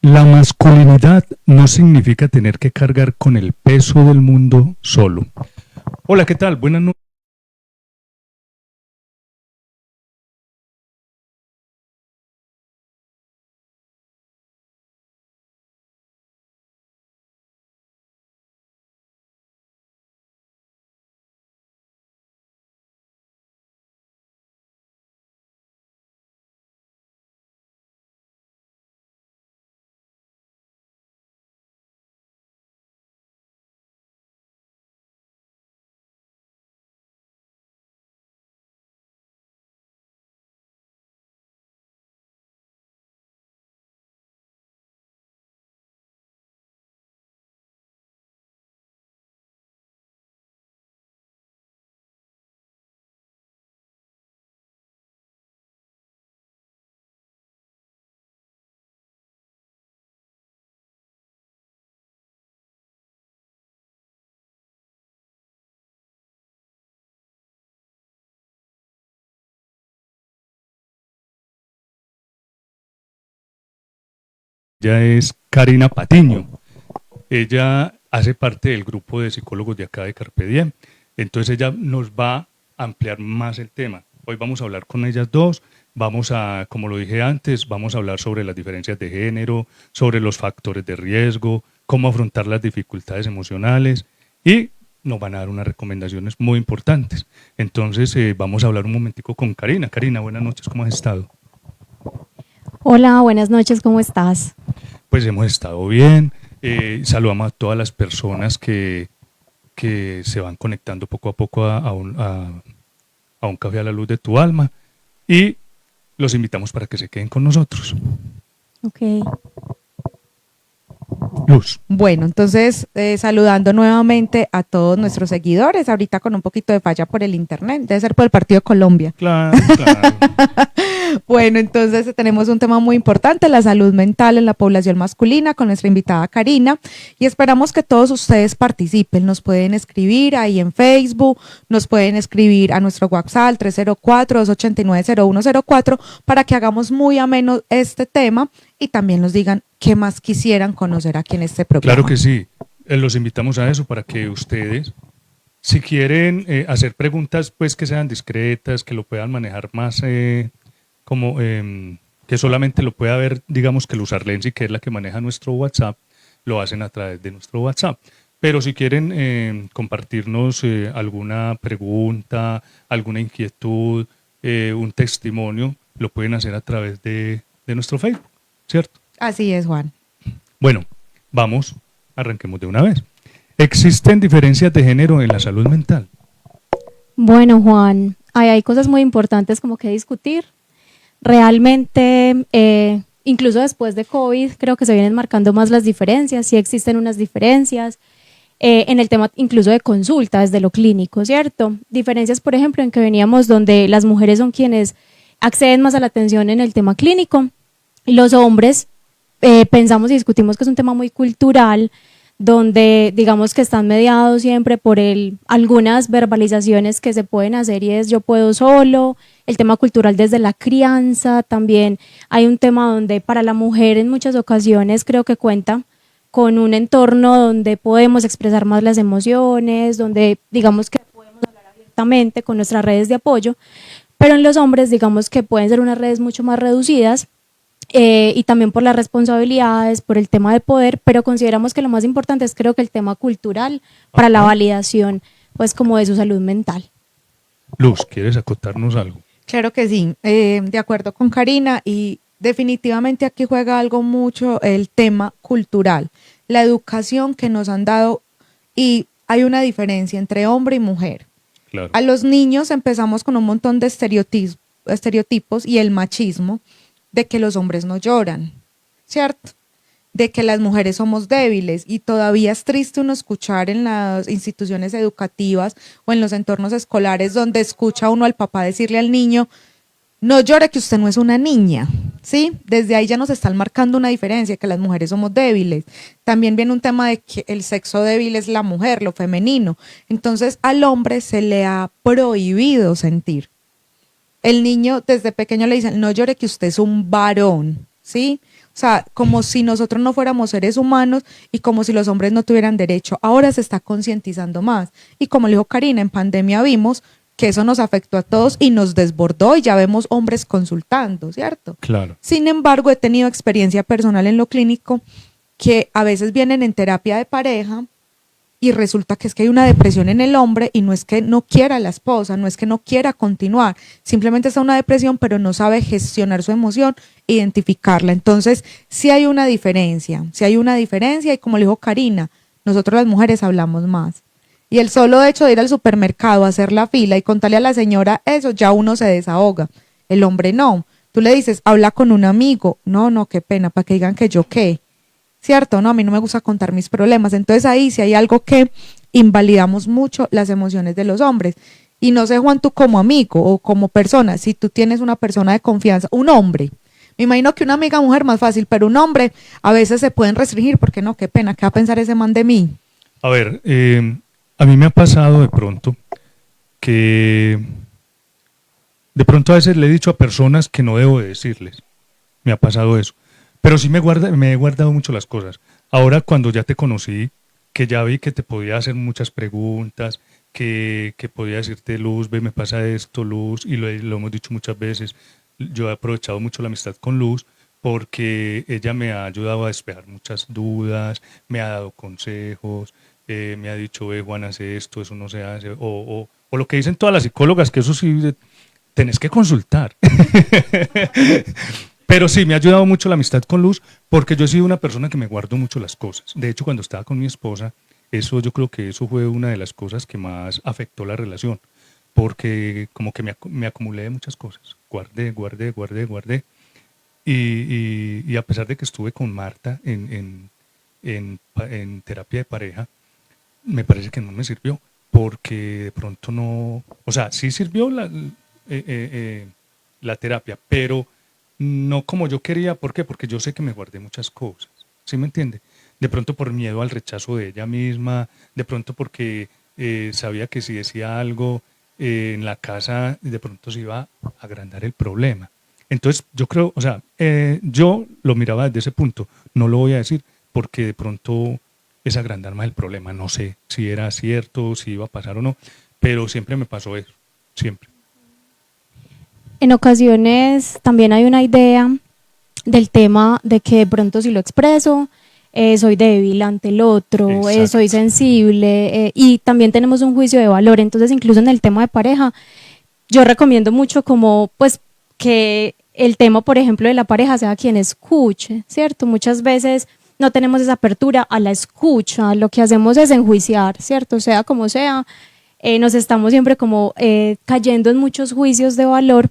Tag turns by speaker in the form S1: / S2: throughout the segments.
S1: La masculinidad no significa tener que cargar con el peso del mundo solo. Hola, ¿qué tal? Buenas noches. Ella es Karina Patiño. Ella hace parte del grupo de psicólogos de acá de Carpe Diem. Entonces ella nos va a ampliar más el tema. Hoy vamos a hablar con ellas dos. Vamos a, como lo dije antes, vamos a hablar sobre las diferencias de género, sobre los factores de riesgo, cómo afrontar las dificultades emocionales y nos van a dar unas recomendaciones muy importantes. Entonces vamos a hablar un momentico con Karina. Karina, buenas noches, ¿cómo has estado?
S2: Hola, buenas noches, ¿cómo estás?
S1: Pues hemos estado bien. Saludamos a todas las personas que se van conectando poco a poco a un café a la luz de tu alma y los invitamos para que se queden con nosotros.
S2: Ok.
S1: Luz.
S3: Bueno, entonces saludando nuevamente a todos nuestros seguidores, ahorita con un poquito de falla por el internet, debe ser por el partido de Colombia.
S1: Claro, claro.
S3: Bueno, entonces tenemos un tema muy importante, la salud mental en la población masculina, con nuestra invitada Karina, y esperamos que todos ustedes participen. Nos pueden escribir ahí en Facebook, nos pueden escribir a nuestro WhatsApp 304-289-0104 para que hagamos muy ameno este tema y también nos digan qué más quisieran conocer aquí en este programa.
S1: Claro que sí. Los invitamos a eso para que ustedes, si quieren hacer preguntas, pues que sean discretas, que lo puedan manejar más que solamente lo pueda ver, digamos que Luz Arlensi, que es la que maneja nuestro WhatsApp, lo hacen a través de nuestro WhatsApp. Pero si quieren compartirnos alguna pregunta, alguna inquietud, un testimonio, lo pueden hacer a través de nuestro Facebook, ¿cierto?
S3: Así es, Juan.
S1: Bueno, vamos, arranquemos de una vez. ¿Existen diferencias de género en la salud mental?
S2: Bueno, Juan, hay cosas muy importantes como que discutir. Realmente, incluso después de COVID, creo que se vienen marcando más las diferencias, sí existen unas diferencias en el tema incluso de consulta desde lo clínico, ¿cierto? Diferencias, por ejemplo, en que veníamos donde las mujeres son quienes acceden más a la atención en el tema clínico y los hombres pensamos y discutimos que es un tema muy cultural, donde digamos que están mediados siempre por algunas verbalizaciones que se pueden hacer y es yo puedo solo, el tema cultural desde la crianza, también hay un tema donde para la mujer en muchas ocasiones creo que cuenta con un entorno donde podemos expresar más las emociones, donde digamos que podemos hablar abiertamente con nuestras redes de apoyo, pero en los hombres digamos que pueden ser unas redes mucho más reducidas y también por las responsabilidades, por el tema de poder, pero consideramos que lo más importante es creo que el tema cultural para la validación pues como de su salud mental.
S1: Luz, ¿quieres acotarnos algo?
S3: Claro que sí, de acuerdo con Karina y definitivamente aquí juega algo mucho el tema cultural, la educación que nos han dado y hay una diferencia entre hombre y mujer.
S1: Claro.
S3: A los niños empezamos con un montón de estereotipos y el machismo de que los hombres no lloran, ¿cierto? De que las mujeres somos débiles y todavía es triste uno escuchar en las instituciones educativas o en los entornos escolares donde escucha uno al papá decirle al niño, no llore que usted no es una niña, ¿sí? Desde ahí ya nos están marcando una diferencia, que las mujeres somos débiles. También viene un tema de que el sexo débil es la mujer, lo femenino. Entonces al hombre se le ha prohibido sentir. El niño desde pequeño le dicen, no llore que usted es un varón, ¿sí? sea, como si nosotros no fuéramos seres humanos y como si los hombres no tuvieran derecho. Ahora se está concientizando más. Y como le dijo Karina, en pandemia vimos que eso nos afectó a todos y nos desbordó y ya vemos hombres consultando, ¿cierto?
S1: Claro.
S3: Sin embargo, he tenido experiencia personal en lo clínico que a veces vienen en terapia de pareja y resulta que es que hay una depresión en el hombre y no es que no quiera a la esposa, no es que no quiera continuar, simplemente está una depresión pero no sabe gestionar su emoción, identificarla. Entonces, sí hay una diferencia y como le dijo Karina, nosotros las mujeres hablamos más. Y el solo hecho de ir al supermercado, hacer la fila y contarle a la señora eso, ya uno se desahoga. El hombre no. Tú le dices, habla con un amigo. No, qué pena, para que digan que yo qué. ¿Cierto? No, a mí no me gusta contar mis problemas. Entonces ahí sí hay algo que invalidamos mucho las emociones de los hombres. Y no sé, Juan, tú como amigo o como persona, si tú tienes una persona de confianza, un hombre, me imagino que una amiga mujer más fácil, pero un hombre a veces se pueden restringir porque no, qué pena, ¿qué va a pensar ese man de mí?
S1: A ver, a mí me ha pasado de pronto que de pronto a veces le he dicho a personas que no debo de decirles. Me ha pasado eso. Pero sí me he guardado mucho las cosas. Ahora cuando ya te conocí, que ya vi que te podía hacer muchas preguntas, que podía decirte, Luz, ve, me pasa esto, Luz, y lo hemos dicho muchas veces, yo he aprovechado mucho la amistad con Luz porque ella me ha ayudado a despejar muchas dudas, me ha dado consejos, me ha dicho, ve, Juan, hace esto, eso no se hace, o lo que dicen todas las psicólogas, que eso sí, tenés que consultar. Pero sí, me ha ayudado mucho la amistad con Luz porque yo he sido una persona que me guardo mucho las cosas. De hecho, cuando estaba con mi esposa, yo creo que eso fue una de las cosas que más afectó la relación, porque como que me acumulé de muchas cosas. Guardé. Y a pesar de que estuve con Marta en terapia de pareja, me parece que no me sirvió, porque de pronto no, o sea, sí sirvió la terapia, pero no como yo quería. ¿Por qué? Porque yo sé que me guardé muchas cosas, ¿sí me entiende? De pronto por miedo al rechazo de ella misma, de pronto porque sabía que si decía algo en la casa, de pronto se iba a agrandar el problema. Entonces yo creo, o sea, yo lo miraba desde ese punto, no lo voy a decir porque de pronto es agrandar más el problema, no sé si era cierto, si iba a pasar o no, pero siempre me pasó eso, siempre.
S2: En ocasiones también hay una idea del tema de que de pronto si lo expreso, soy débil ante el otro, soy sensible, y también tenemos un juicio de valor. Entonces, incluso en el tema de pareja, yo recomiendo mucho como pues que el tema, por ejemplo, de la pareja sea quien escuche, ¿cierto? Muchas veces no tenemos esa apertura a la escucha, lo que hacemos es enjuiciar, ¿cierto? Sea como sea, nos estamos siempre como cayendo en muchos juicios de valor.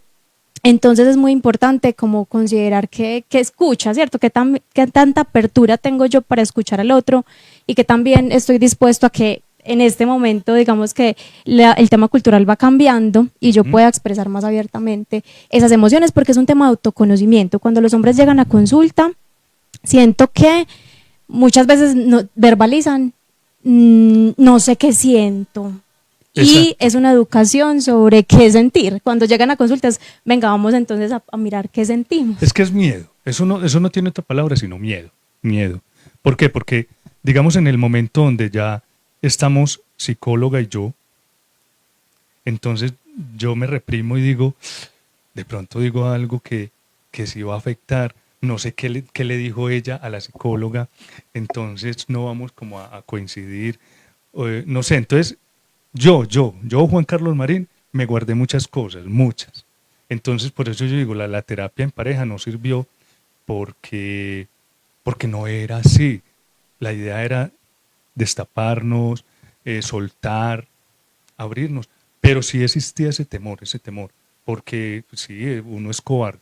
S2: Entonces es muy importante como considerar que escucha, ¿cierto? Que tanta apertura tengo yo para escuchar al otro y que también estoy dispuesto a que en este momento, digamos que el tema cultural va cambiando y yo pueda expresar más abiertamente esas emociones, porque es un tema de autoconocimiento. Cuando los hombres llegan a consulta, siento que muchas veces no, verbalizan, no sé qué siento. Y es una educación sobre qué sentir. Cuando llegan a consultas, venga, vamos entonces a mirar qué sentimos.
S1: Es que es miedo. Eso no tiene otra palabra sino miedo. Miedo. ¿Por qué? Porque, digamos, en el momento donde ya estamos psicóloga y yo, entonces yo me reprimo y digo, de pronto digo algo que sí va a afectar. No sé qué le dijo ella a la psicóloga, entonces no vamos como a coincidir. No sé, entonces yo, Juan Carlos Marín, me guardé muchas cosas, muchas. Entonces, por eso yo digo, la terapia en pareja no sirvió porque no era así. La idea era destaparnos, soltar, abrirnos. Pero sí existía ese temor, porque sí, uno es cobarde.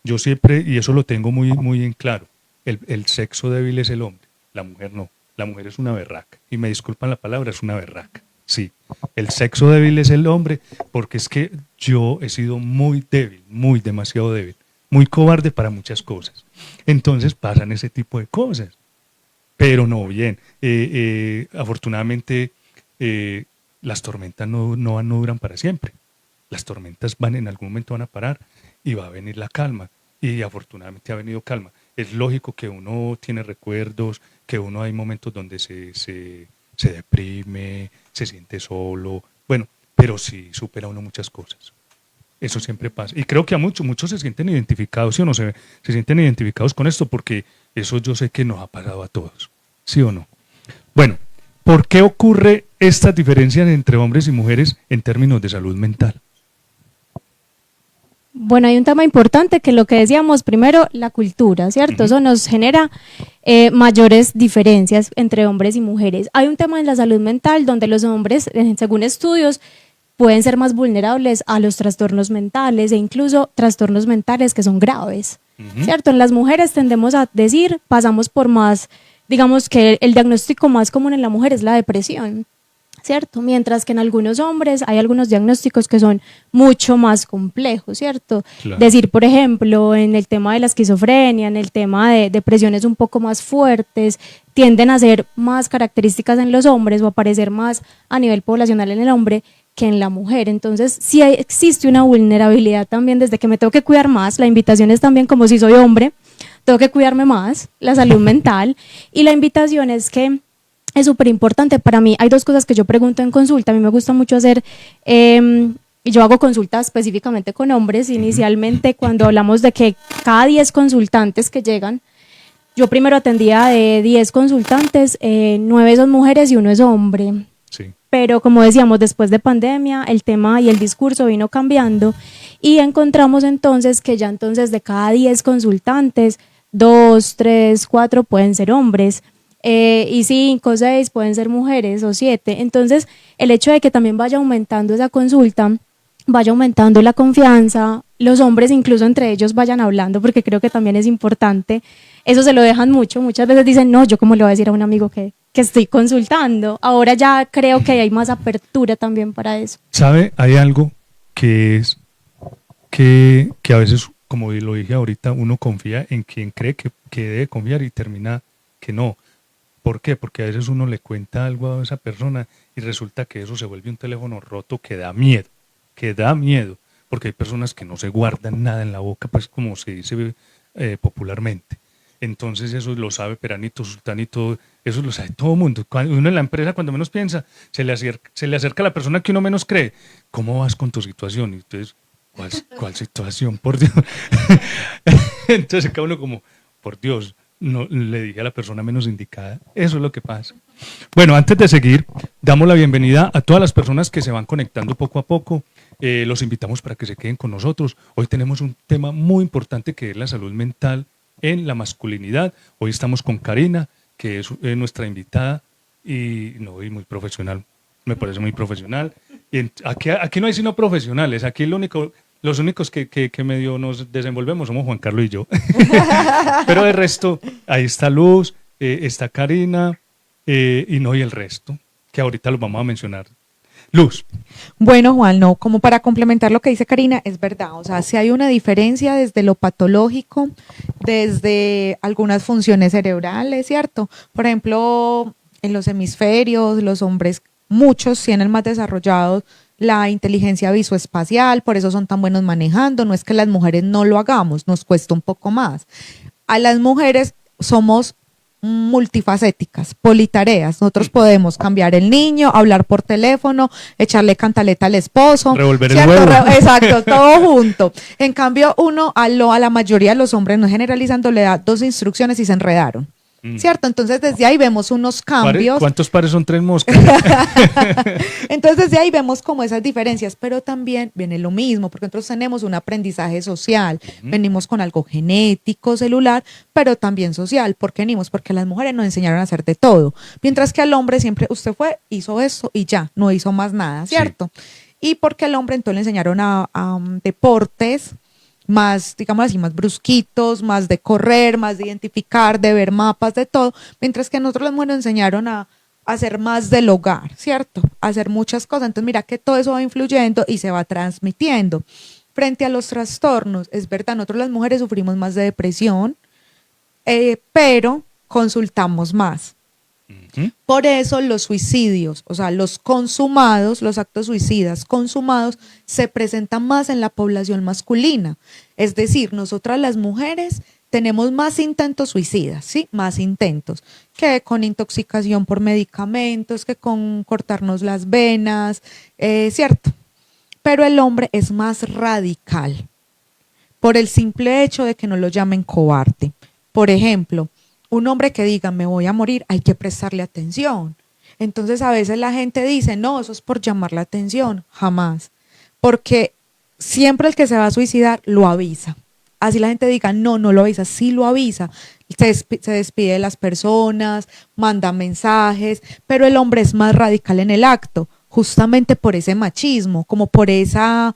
S1: Yo siempre, y eso lo tengo muy, muy en claro, el sexo débil es el hombre, la mujer no. La mujer es una berraca. Y me disculpan la palabra, es una berraca. Sí, el sexo débil es el hombre, porque es que yo he sido muy débil, muy demasiado débil, muy cobarde para muchas cosas. Entonces pasan ese tipo de cosas. Pero no, bien. Afortunadamente, las tormentas no duran para siempre. Las tormentas en algún momento van a parar y va a venir la calma. y afortunadamente ha venido calma. Es lógico que uno tiene recuerdos, que uno hay momentos donde se deprime, se siente solo, bueno, pero sí supera uno muchas cosas. Eso siempre pasa. Y creo que a muchos se sienten identificados, ¿sí o no? Se sienten identificados con esto porque eso yo sé que nos ha pasado a todos, ¿sí o no? Bueno, ¿por qué ocurre estas diferencias entre hombres y mujeres en términos de salud mental?
S2: Bueno, hay un tema importante que lo que decíamos primero, la cultura, ¿cierto? Eso nos genera mayores diferencias entre hombres y mujeres. Hay un tema en la salud mental donde los hombres, según estudios, pueden ser más vulnerables a los trastornos mentales e incluso trastornos mentales que son graves, ¿cierto? En las mujeres tendemos a decir, pasamos por más, digamos que el diagnóstico más común en la mujer es la depresión, ¿cierto? Mientras que en algunos hombres hay algunos diagnósticos que son mucho más complejos, ¿cierto?
S1: Claro.
S2: Decir, por ejemplo, en el tema de la esquizofrenia, en el tema de depresiones un poco más fuertes, tienden a ser más características en los hombres o aparecer más a nivel poblacional en el hombre que en la mujer. Entonces, sí existe una vulnerabilidad también desde que me tengo que cuidar más. La invitación es también como si soy hombre, tengo que cuidarme más, la salud mental. Y la invitación es que es súper importante para mí. Hay dos cosas que yo pregunto en consulta. A mí me gusta mucho hacer, y yo hago consultas específicamente con hombres. Inicialmente, cuando hablamos de que cada 10 consultantes que llegan, yo primero atendía de 10 consultantes, 9 son mujeres y 1 es hombre.
S1: Sí.
S2: Pero como decíamos, después de pandemia, el tema y el discurso vino cambiando y encontramos entonces que ya entonces de cada 10 consultantes, 2, 3, 4 pueden ser hombres. Y 5, 6 pueden ser mujeres o 7. Entonces, el hecho de que también vaya aumentando esa consulta, vaya aumentando la confianza, los hombres incluso entre ellos vayan hablando, porque creo que también es importante. Eso se lo dejan mucho. Muchas veces dicen, no, yo cómo le voy a decir a un amigo que estoy consultando. Ahora ya creo que hay más apertura también para eso.
S1: ¿Sabe? Hay algo que es que a veces, como lo dije ahorita, uno confía en quien cree que debe confiar y termina que no. ¿Por qué? Porque a veces uno le cuenta algo a esa persona y resulta que eso se vuelve un teléfono roto que da miedo, porque hay personas que no se guardan nada en la boca, pues como se dice popularmente. Entonces eso lo sabe Peranito, Sultanito, eso lo sabe todo el mundo. Cuando uno en la empresa, cuando menos piensa, se le acerca a la persona que uno menos cree. ¿Cómo vas con tu situación? Y entonces, ¿cuál situación? Por Dios. Entonces cada uno como, por Dios, no le dije a la persona menos indicada. Eso es lo que pasa. Bueno, antes de seguir, damos la bienvenida a todas las personas que se van conectando poco a poco. Los invitamos para que se queden con nosotros. Hoy tenemos un tema muy importante que es la salud mental en la masculinidad. Hoy estamos con Karina, que es nuestra invitada y muy profesional. Me parece muy profesional. Y aquí no hay sino profesionales. Aquí los únicos que medio nos desenvolvemos somos Juan Carlos y yo. Pero de resto, ahí está Luz, está Karina y el resto, que ahorita los vamos a mencionar. Luz.
S3: Bueno, Juan, no, como para complementar lo que dice Karina, es verdad, o sea, si hay una diferencia desde lo patológico, desde algunas funciones cerebrales, ¿cierto? Por ejemplo, en los hemisferios, los hombres, muchos tienen más desarrollados la inteligencia visoespacial, por eso son tan buenos manejando, no es que las mujeres no lo hagamos, nos cuesta un poco más. A las mujeres somos multifacéticas, politareas. Nosotros podemos cambiar el niño, hablar por teléfono, echarle cantaleta al esposo,
S1: revolver
S3: ¿cierto?
S1: el huevo.
S3: Exacto, todo junto. En cambio, uno a la mayoría de los hombres, no generalizando, le da 2 instrucciones y se enredaron. ¿Cierto? Entonces desde ahí vemos unos cambios.
S1: ¿Cuántos pares son 3 moscas?
S3: Entonces desde ahí vemos como esas diferencias, pero también viene lo mismo, porque nosotros tenemos un aprendizaje social, venimos con algo genético, celular, pero también social. ¿Por qué venimos? Porque las mujeres nos enseñaron a hacer de todo, mientras que al hombre siempre usted fue, hizo esto y ya, no hizo más nada, ¿cierto? Sí. Y porque al hombre entonces le enseñaron a deportes más, digamos así, más brusquitos, más de correr, más de identificar, de ver mapas, de todo, mientras que a nosotros las mujeres nos enseñaron a hacer más del hogar, ¿cierto? A hacer muchas cosas. Entonces mira que todo eso va influyendo y se va transmitiendo. Frente a los trastornos, es verdad, nosotros las mujeres sufrimos más de depresión, pero consultamos más.
S1: Ujú.
S3: Por eso los suicidios, o sea, los consumados, los actos suicidas consumados, se presentan más en la población masculina. Es decir, nosotras las mujeres tenemos más intentos suicidas, ¿sí? Más intentos que con intoxicación por medicamentos, que con cortarnos las venas, ¿cierto? Pero el hombre es más radical por el simple hecho de que no lo llamen cobarde. Por ejemplo, un hombre que diga me voy a morir, hay que prestarle atención. Entonces a veces la gente dice, no, eso es por llamar la atención. Jamás. Porque siempre el que se va a suicidar lo avisa. Así la gente diga, no, no lo avisa, sí lo avisa. Se despide de las personas, manda mensajes, pero el hombre es más radical en el acto, justamente por ese machismo, como por esa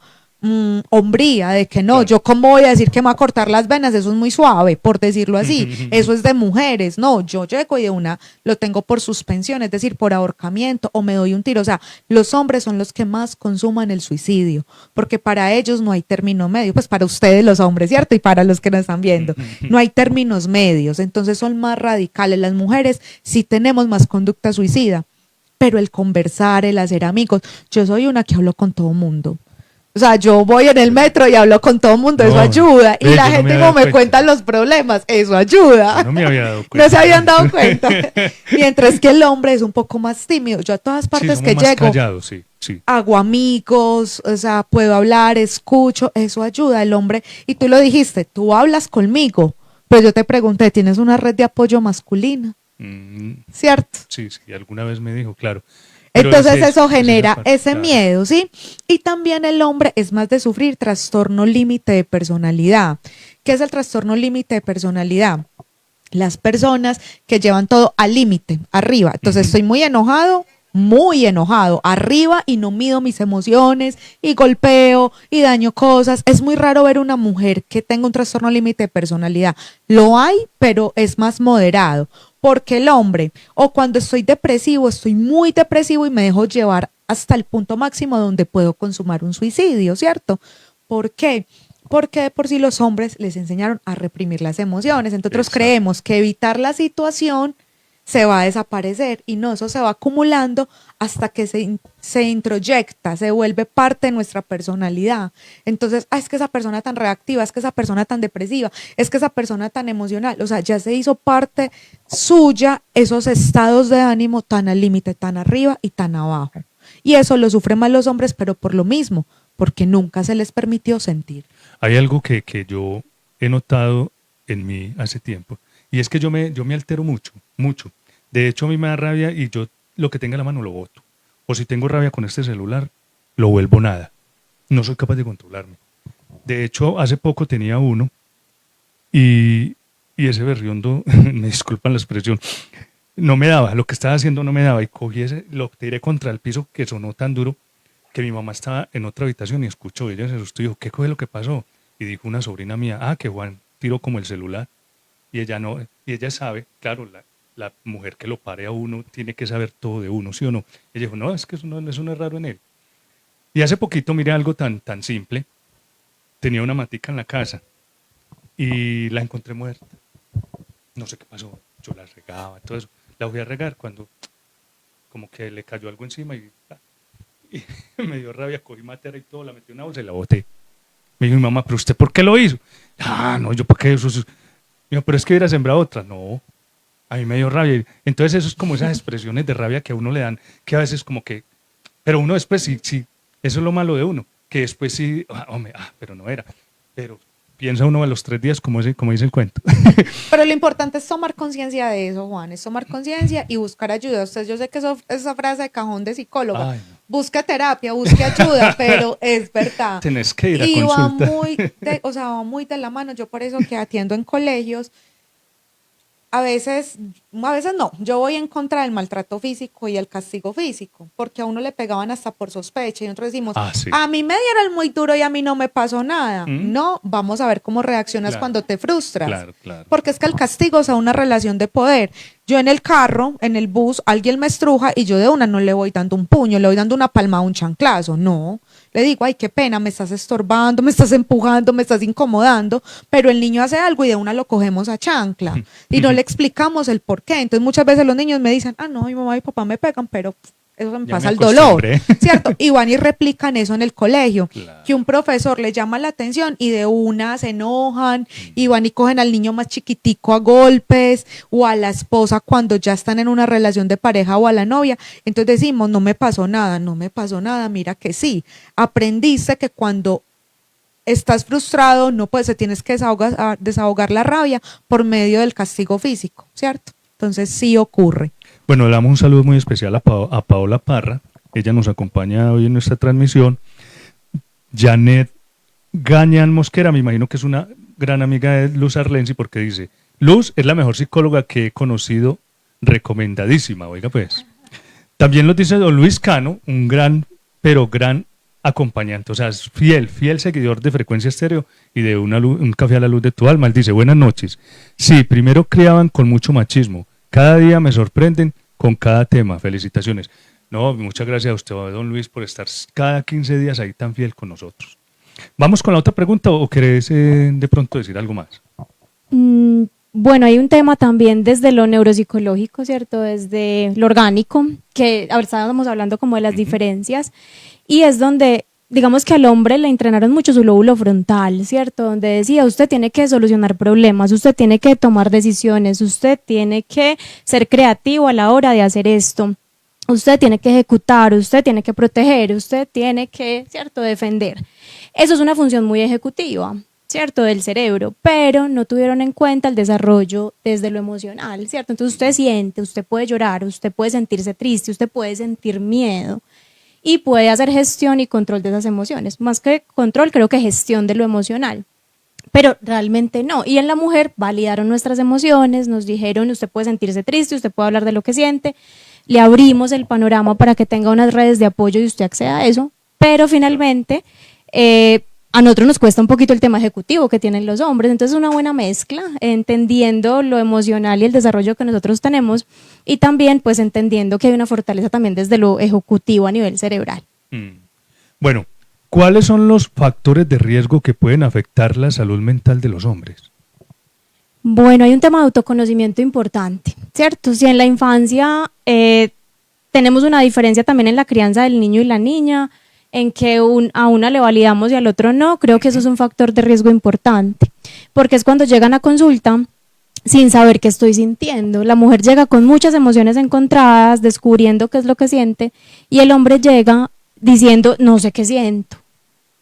S3: hombría de que no,
S1: Claro.
S3: yo cómo voy a decir que me va a cortar las venas, eso es muy suave, por decirlo así, eso es de mujeres, no, yo llego y de una lo tengo por suspensión, es decir, por ahorcamiento o me doy un tiro, o sea, los hombres son los que más consuman el suicidio, porque para ellos no hay término medio, pues para ustedes los hombres, ¿cierto? Y para los que nos están viendo, no hay términos medios, entonces son más radicales, las mujeres sí tenemos más conducta suicida, pero el conversar, el hacer amigos, yo soy una que hablo con todo mundo. O sea, yo voy en el metro y hablo con todo el mundo, eso
S1: No,
S3: ayuda. Y
S1: ve,
S3: la
S1: yo no
S3: gente
S1: me había
S3: como
S1: dado
S3: me
S1: cuenta.
S3: cuentan los problemas, eso ayuda.
S1: Yo no me había dado
S3: No
S1: cuenta.
S3: se habían dado cuenta. Mientras que el hombre es un poco más tímido. Yo a todas
S1: Sí,
S3: partes
S1: somos
S3: que
S1: más
S3: llego,
S1: callados, sí, sí.
S3: hago amigos, o sea, puedo hablar, escucho, eso ayuda. El hombre, y tú lo dijiste, tú hablas conmigo, pero yo te pregunté, ¿tienes una red de apoyo masculina?
S1: Mm,
S3: ¿Cierto?
S1: sí, sí, alguna vez me dijo, claro. Pero
S3: Entonces
S1: es
S3: eso
S1: es esa
S3: genera
S1: parte,
S3: ese
S1: claro.
S3: miedo, ¿sí? Y también el hombre es más de sufrir trastorno límite de personalidad. ¿Qué es el trastorno límite de personalidad? Las personas que llevan todo al límite, arriba. Entonces estoy muy enojado, arriba y no mido mis emociones y golpeo y daño cosas. Es muy raro ver una mujer que tenga un trastorno límite de personalidad. Lo hay, pero es más moderado. Porque el hombre, o cuando estoy muy depresivo y me dejo llevar hasta el punto máximo donde puedo consumar un suicidio, ¿cierto? ¿Por qué? Porque de por sí los hombres les enseñaron a reprimir las emociones. Entonces nosotros
S1: Exacto.
S3: creemos que evitar la situación se va a desaparecer y no, eso se va acumulando hasta que se introyecta, se vuelve parte de nuestra personalidad. Entonces, es que esa persona tan reactiva, es que esa persona tan depresiva, es que esa persona tan emocional, o sea, ya se hizo parte suya esos estados de ánimo tan al límite, tan arriba y tan abajo. Y eso lo sufren más los hombres, pero por lo mismo, porque nunca se les permitió sentir.
S1: Hay algo que yo he notado en mí hace tiempo, y es que yo me altero mucho, mucho. De hecho, a mí me da rabia y yo lo que tenga en la mano lo boto. O si tengo rabia con este celular, lo vuelvo nada. No soy capaz de controlarme. De hecho, hace poco tenía uno y ese berriondo, me disculpan la expresión, no me daba, lo que estaba haciendo no me daba y cogí ese, lo tiré contra el piso que sonó tan duro que mi mamá estaba en otra habitación y escuchó, ella se asustó y dijo, ¿qué fue lo que pasó? Y dijo una sobrina mía, que Juan tiró como el celular y ella no, y ella sabe, claro, la mujer que lo pare a uno tiene que saber todo de uno, ¿sí o no? Ella dijo, no, es que eso no es raro en él. Y hace poquito miré algo tan simple, tenía una matica en la casa y la encontré muerta. No sé qué pasó, yo la regaba, todo eso. La fui a regar cuando como que le cayó algo encima y me dio rabia, cogí matera y todo, la metí en una bolsa y la boté. Me dijo mi mamá, ¿pero usted por qué lo hizo? No, yo por qué eso. Me dijo, pero es que hubiera sembrado otra. No, a mí me dio rabia. Entonces eso es como esas expresiones de rabia que a uno le dan, que a veces como que, pero uno después sí, sí, eso es lo malo de uno, que después sí, hombre, pero no era. Pero piensa uno a los 3 días, como dice el cuento.
S3: Pero lo importante es tomar conciencia de eso, Juan, es tomar conciencia y buscar ayuda. Usted, yo sé que eso, esa frase de cajón de psicóloga,
S1: Ay, no.
S3: busca terapia, busque ayuda, pero es verdad.
S1: Tenés que ir a
S3: Y va
S1: consulta.
S3: o sea, va muy de la mano. Yo por eso que atiendo en colegios, a veces no, yo voy en contra del maltrato físico y el castigo físico, porque a uno le pegaban hasta por sospecha y nosotros decimos,
S1: Sí.
S3: a mí me dieron muy duro y a mí no me pasó nada.
S1: ¿Mm?
S3: No, vamos a ver cómo reaccionas
S1: Claro,
S3: cuando te frustras.
S1: claro, claro.
S3: Porque es que el castigo es a una relación de poder. Yo en el carro, en el bus, alguien me estruja y yo de una no le voy dando un puño, le voy dando una palmada, un chanclazo, no. Le digo, ay, qué pena, me estás estorbando, me estás empujando, me estás incomodando, pero el niño hace algo y de una lo cogemos a chancla y no le explicamos el por qué. Entonces muchas veces los niños me dicen, no, mi mamá y mi papá me pegan, pero eso me pasa el dolor, ¿cierto? Y van y replican eso en el colegio, claro. Que un profesor les llama la atención y de una se enojan y van y cogen al niño más chiquitico a golpes o a la esposa cuando ya están en una relación de pareja o a la novia. Entonces decimos, no me pasó nada, no me pasó nada, mira que sí. Aprendiste que cuando estás frustrado, no puedes, tienes que desahogar la rabia por medio del castigo físico, ¿cierto? Entonces sí ocurre.
S1: Bueno, le damos un saludo muy especial a Paola Parra, ella nos acompaña hoy en nuestra transmisión. Janet Gañán Mosquera, me imagino que es una gran amiga de Luz Arlenzi, porque dice, Luz es la mejor psicóloga que he conocido, recomendadísima, oiga pues. También nos dice don Luis Cano, un gran, pero gran acompañante, o sea, es fiel seguidor de Frecuencia Estéreo y de un café a la luz de tu alma. Él dice, buenas noches. Sí, primero criaban con mucho machismo, cada día me sorprenden con cada tema, felicitaciones. No, muchas gracias a usted, don Luis, por estar cada 15 días ahí tan fiel con nosotros. ¿Vamos con la otra pregunta o querés de pronto decir algo más?
S2: Bueno, hay un tema también desde lo neuropsicológico, ¿cierto? Desde lo orgánico, que ahora estábamos hablando como de las diferencias, y es donde, digamos que al hombre le entrenaron mucho su lóbulo frontal, ¿cierto? Donde decía, usted tiene que solucionar problemas, usted tiene que tomar decisiones, usted tiene que ser creativo a la hora de hacer esto, usted tiene que ejecutar, usted tiene que proteger, usted tiene que, ¿cierto?, defender. Eso es una función muy ejecutiva, ¿cierto?, del cerebro, pero no tuvieron en cuenta el desarrollo desde lo emocional, ¿cierto? Entonces usted siente, usted puede llorar, usted puede sentirse triste, usted puede sentir miedo y puede hacer gestión y control de esas emociones. Más que control, creo que gestión de lo emocional. Pero realmente no. Y en la mujer validaron nuestras emociones, nos dijeron, usted puede sentirse triste, usted puede hablar de lo que siente, le abrimos el panorama para que tenga unas redes de apoyo y usted acceda a eso, pero finalmente a nosotros nos cuesta un poquito el tema ejecutivo que tienen los hombres, entonces es una buena mezcla, entendiendo lo emocional y el desarrollo que nosotros tenemos y también pues entendiendo que hay una fortaleza también desde lo ejecutivo a nivel cerebral.
S1: Bueno, ¿cuáles son los factores de riesgo que pueden afectar la salud mental de los hombres?
S2: Bueno, hay un tema de autoconocimiento importante, ¿cierto? Si en la infancia tenemos una diferencia también en la crianza del niño y la niña, en que a una le validamos y al otro no, creo que eso es un factor de riesgo importante, porque es cuando llegan a consulta sin saber qué estoy sintiendo. La mujer llega con muchas emociones encontradas, descubriendo qué es lo que siente, y el hombre llega diciendo, no sé qué siento,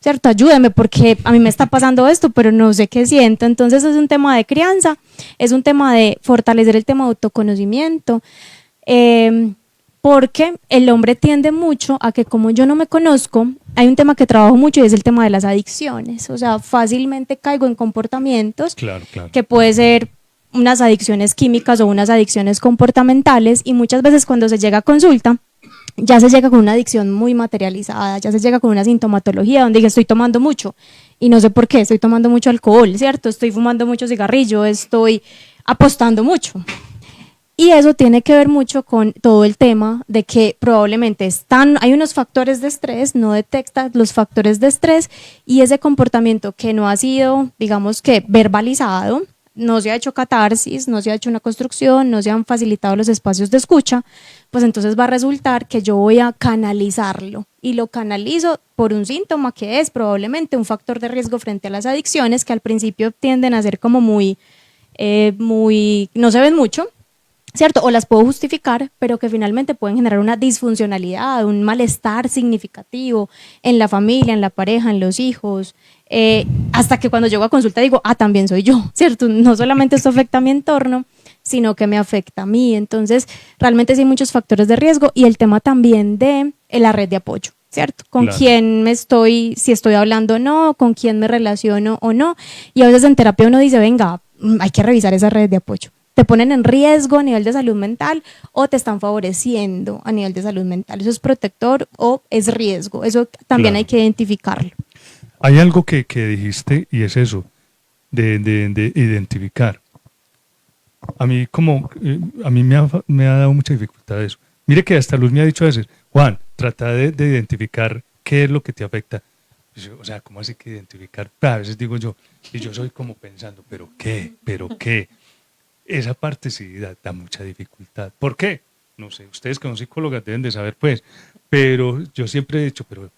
S2: ¿cierto? Ayúdeme porque a mí me está pasando esto, pero no sé qué siento. Entonces es un tema de crianza, es un tema de fortalecer el tema de autoconocimiento, porque el hombre tiende mucho a que como yo no me conozco, hay un tema que trabajo mucho y es el tema de las adicciones, o sea, fácilmente caigo en comportamientos que puede ser unas adicciones químicas o unas adicciones comportamentales, y muchas veces cuando se llega a consulta, ya se llega con una adicción muy materializada, ya se llega con una sintomatología donde estoy tomando mucho y no sé por qué, estoy tomando mucho alcohol, ¿cierto? Estoy fumando mucho cigarrillo, estoy apostando mucho. Y eso tiene que ver mucho con todo el tema de que probablemente hay unos factores de estrés, no detecta los factores de estrés, y ese comportamiento que no ha sido, digamos que verbalizado, no se ha hecho catarsis, no se ha hecho una construcción, no se han facilitado los espacios de escucha, pues entonces va a resultar que yo voy a canalizarlo, y lo canalizo por un síntoma que es probablemente un factor de riesgo frente a las adicciones, que al principio tienden a ser como muy no se ven mucho, ¿cierto? O las puedo justificar, pero que finalmente pueden generar una disfuncionalidad, un malestar significativo en la familia, en la pareja, en los hijos, hasta que cuando llego a consulta digo, también soy yo, ¿cierto? No solamente esto afecta a mi entorno, sino que me afecta a mí. Entonces, realmente sí hay muchos factores de riesgo, y el tema también de la red de apoyo, ¿cierto? Con quién si estoy hablando o no, con quién me relaciono o no, y a veces en terapia uno dice, venga, hay que revisar esa red de apoyo. ¿Te ponen en riesgo a nivel de salud mental o te están favoreciendo a nivel de salud mental? ¿Eso es protector o es riesgo? Eso también hay que identificarlo.
S1: Hay algo que dijiste y es eso, de identificar. a mí me ha dado mucha dificultad eso. Mire que hasta Luz me ha dicho a veces, Juan, trata de identificar qué es lo que te afecta. O sea, ¿cómo así que identificar? A veces digo yo, y yo soy como pensando, ¿pero qué? ¿Pero qué? Esa parte sí da mucha dificultad. ¿Por qué? No sé, ustedes que son psicólogas deben de saber, pues, pero yo siempre he dicho, pero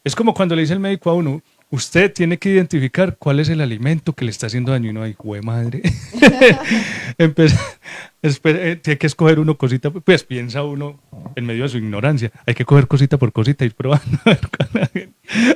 S1: es como cuando le dice el médico a uno, usted tiene que identificar cuál es el alimento que le está haciendo daño y uno, ay, jue madre. Tiene que escoger uno cosita, pues piensa uno en medio de su ignorancia, hay que coger cosita por cosita y ir probando.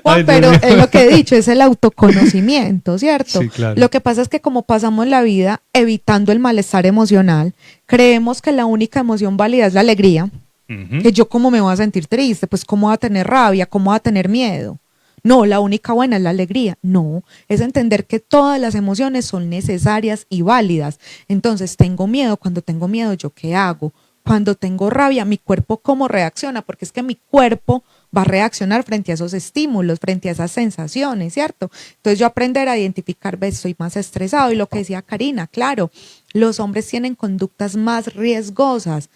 S3: Juan, pero es lo que he dicho, es el autoconocimiento, ¿cierto?
S1: Sí, claro.
S3: Lo que pasa es que como pasamos la vida evitando el malestar emocional, creemos que la única emoción válida es la alegría, que yo cómo me voy a sentir triste, pues cómo voy a tener rabia, cómo voy a tener miedo. No, la única buena es la alegría. No, es entender que todas las emociones son necesarias y válidas. Entonces, tengo miedo, cuando tengo miedo, ¿yo qué hago? Cuando tengo rabia, mi cuerpo cómo reacciona, porque es que mi cuerpo va a reaccionar frente a esos estímulos, frente a esas sensaciones, ¿cierto? Entonces yo aprender a identificar, ves, estoy más estresado y lo que decía Karina, claro, los hombres tienen conductas más riesgosas.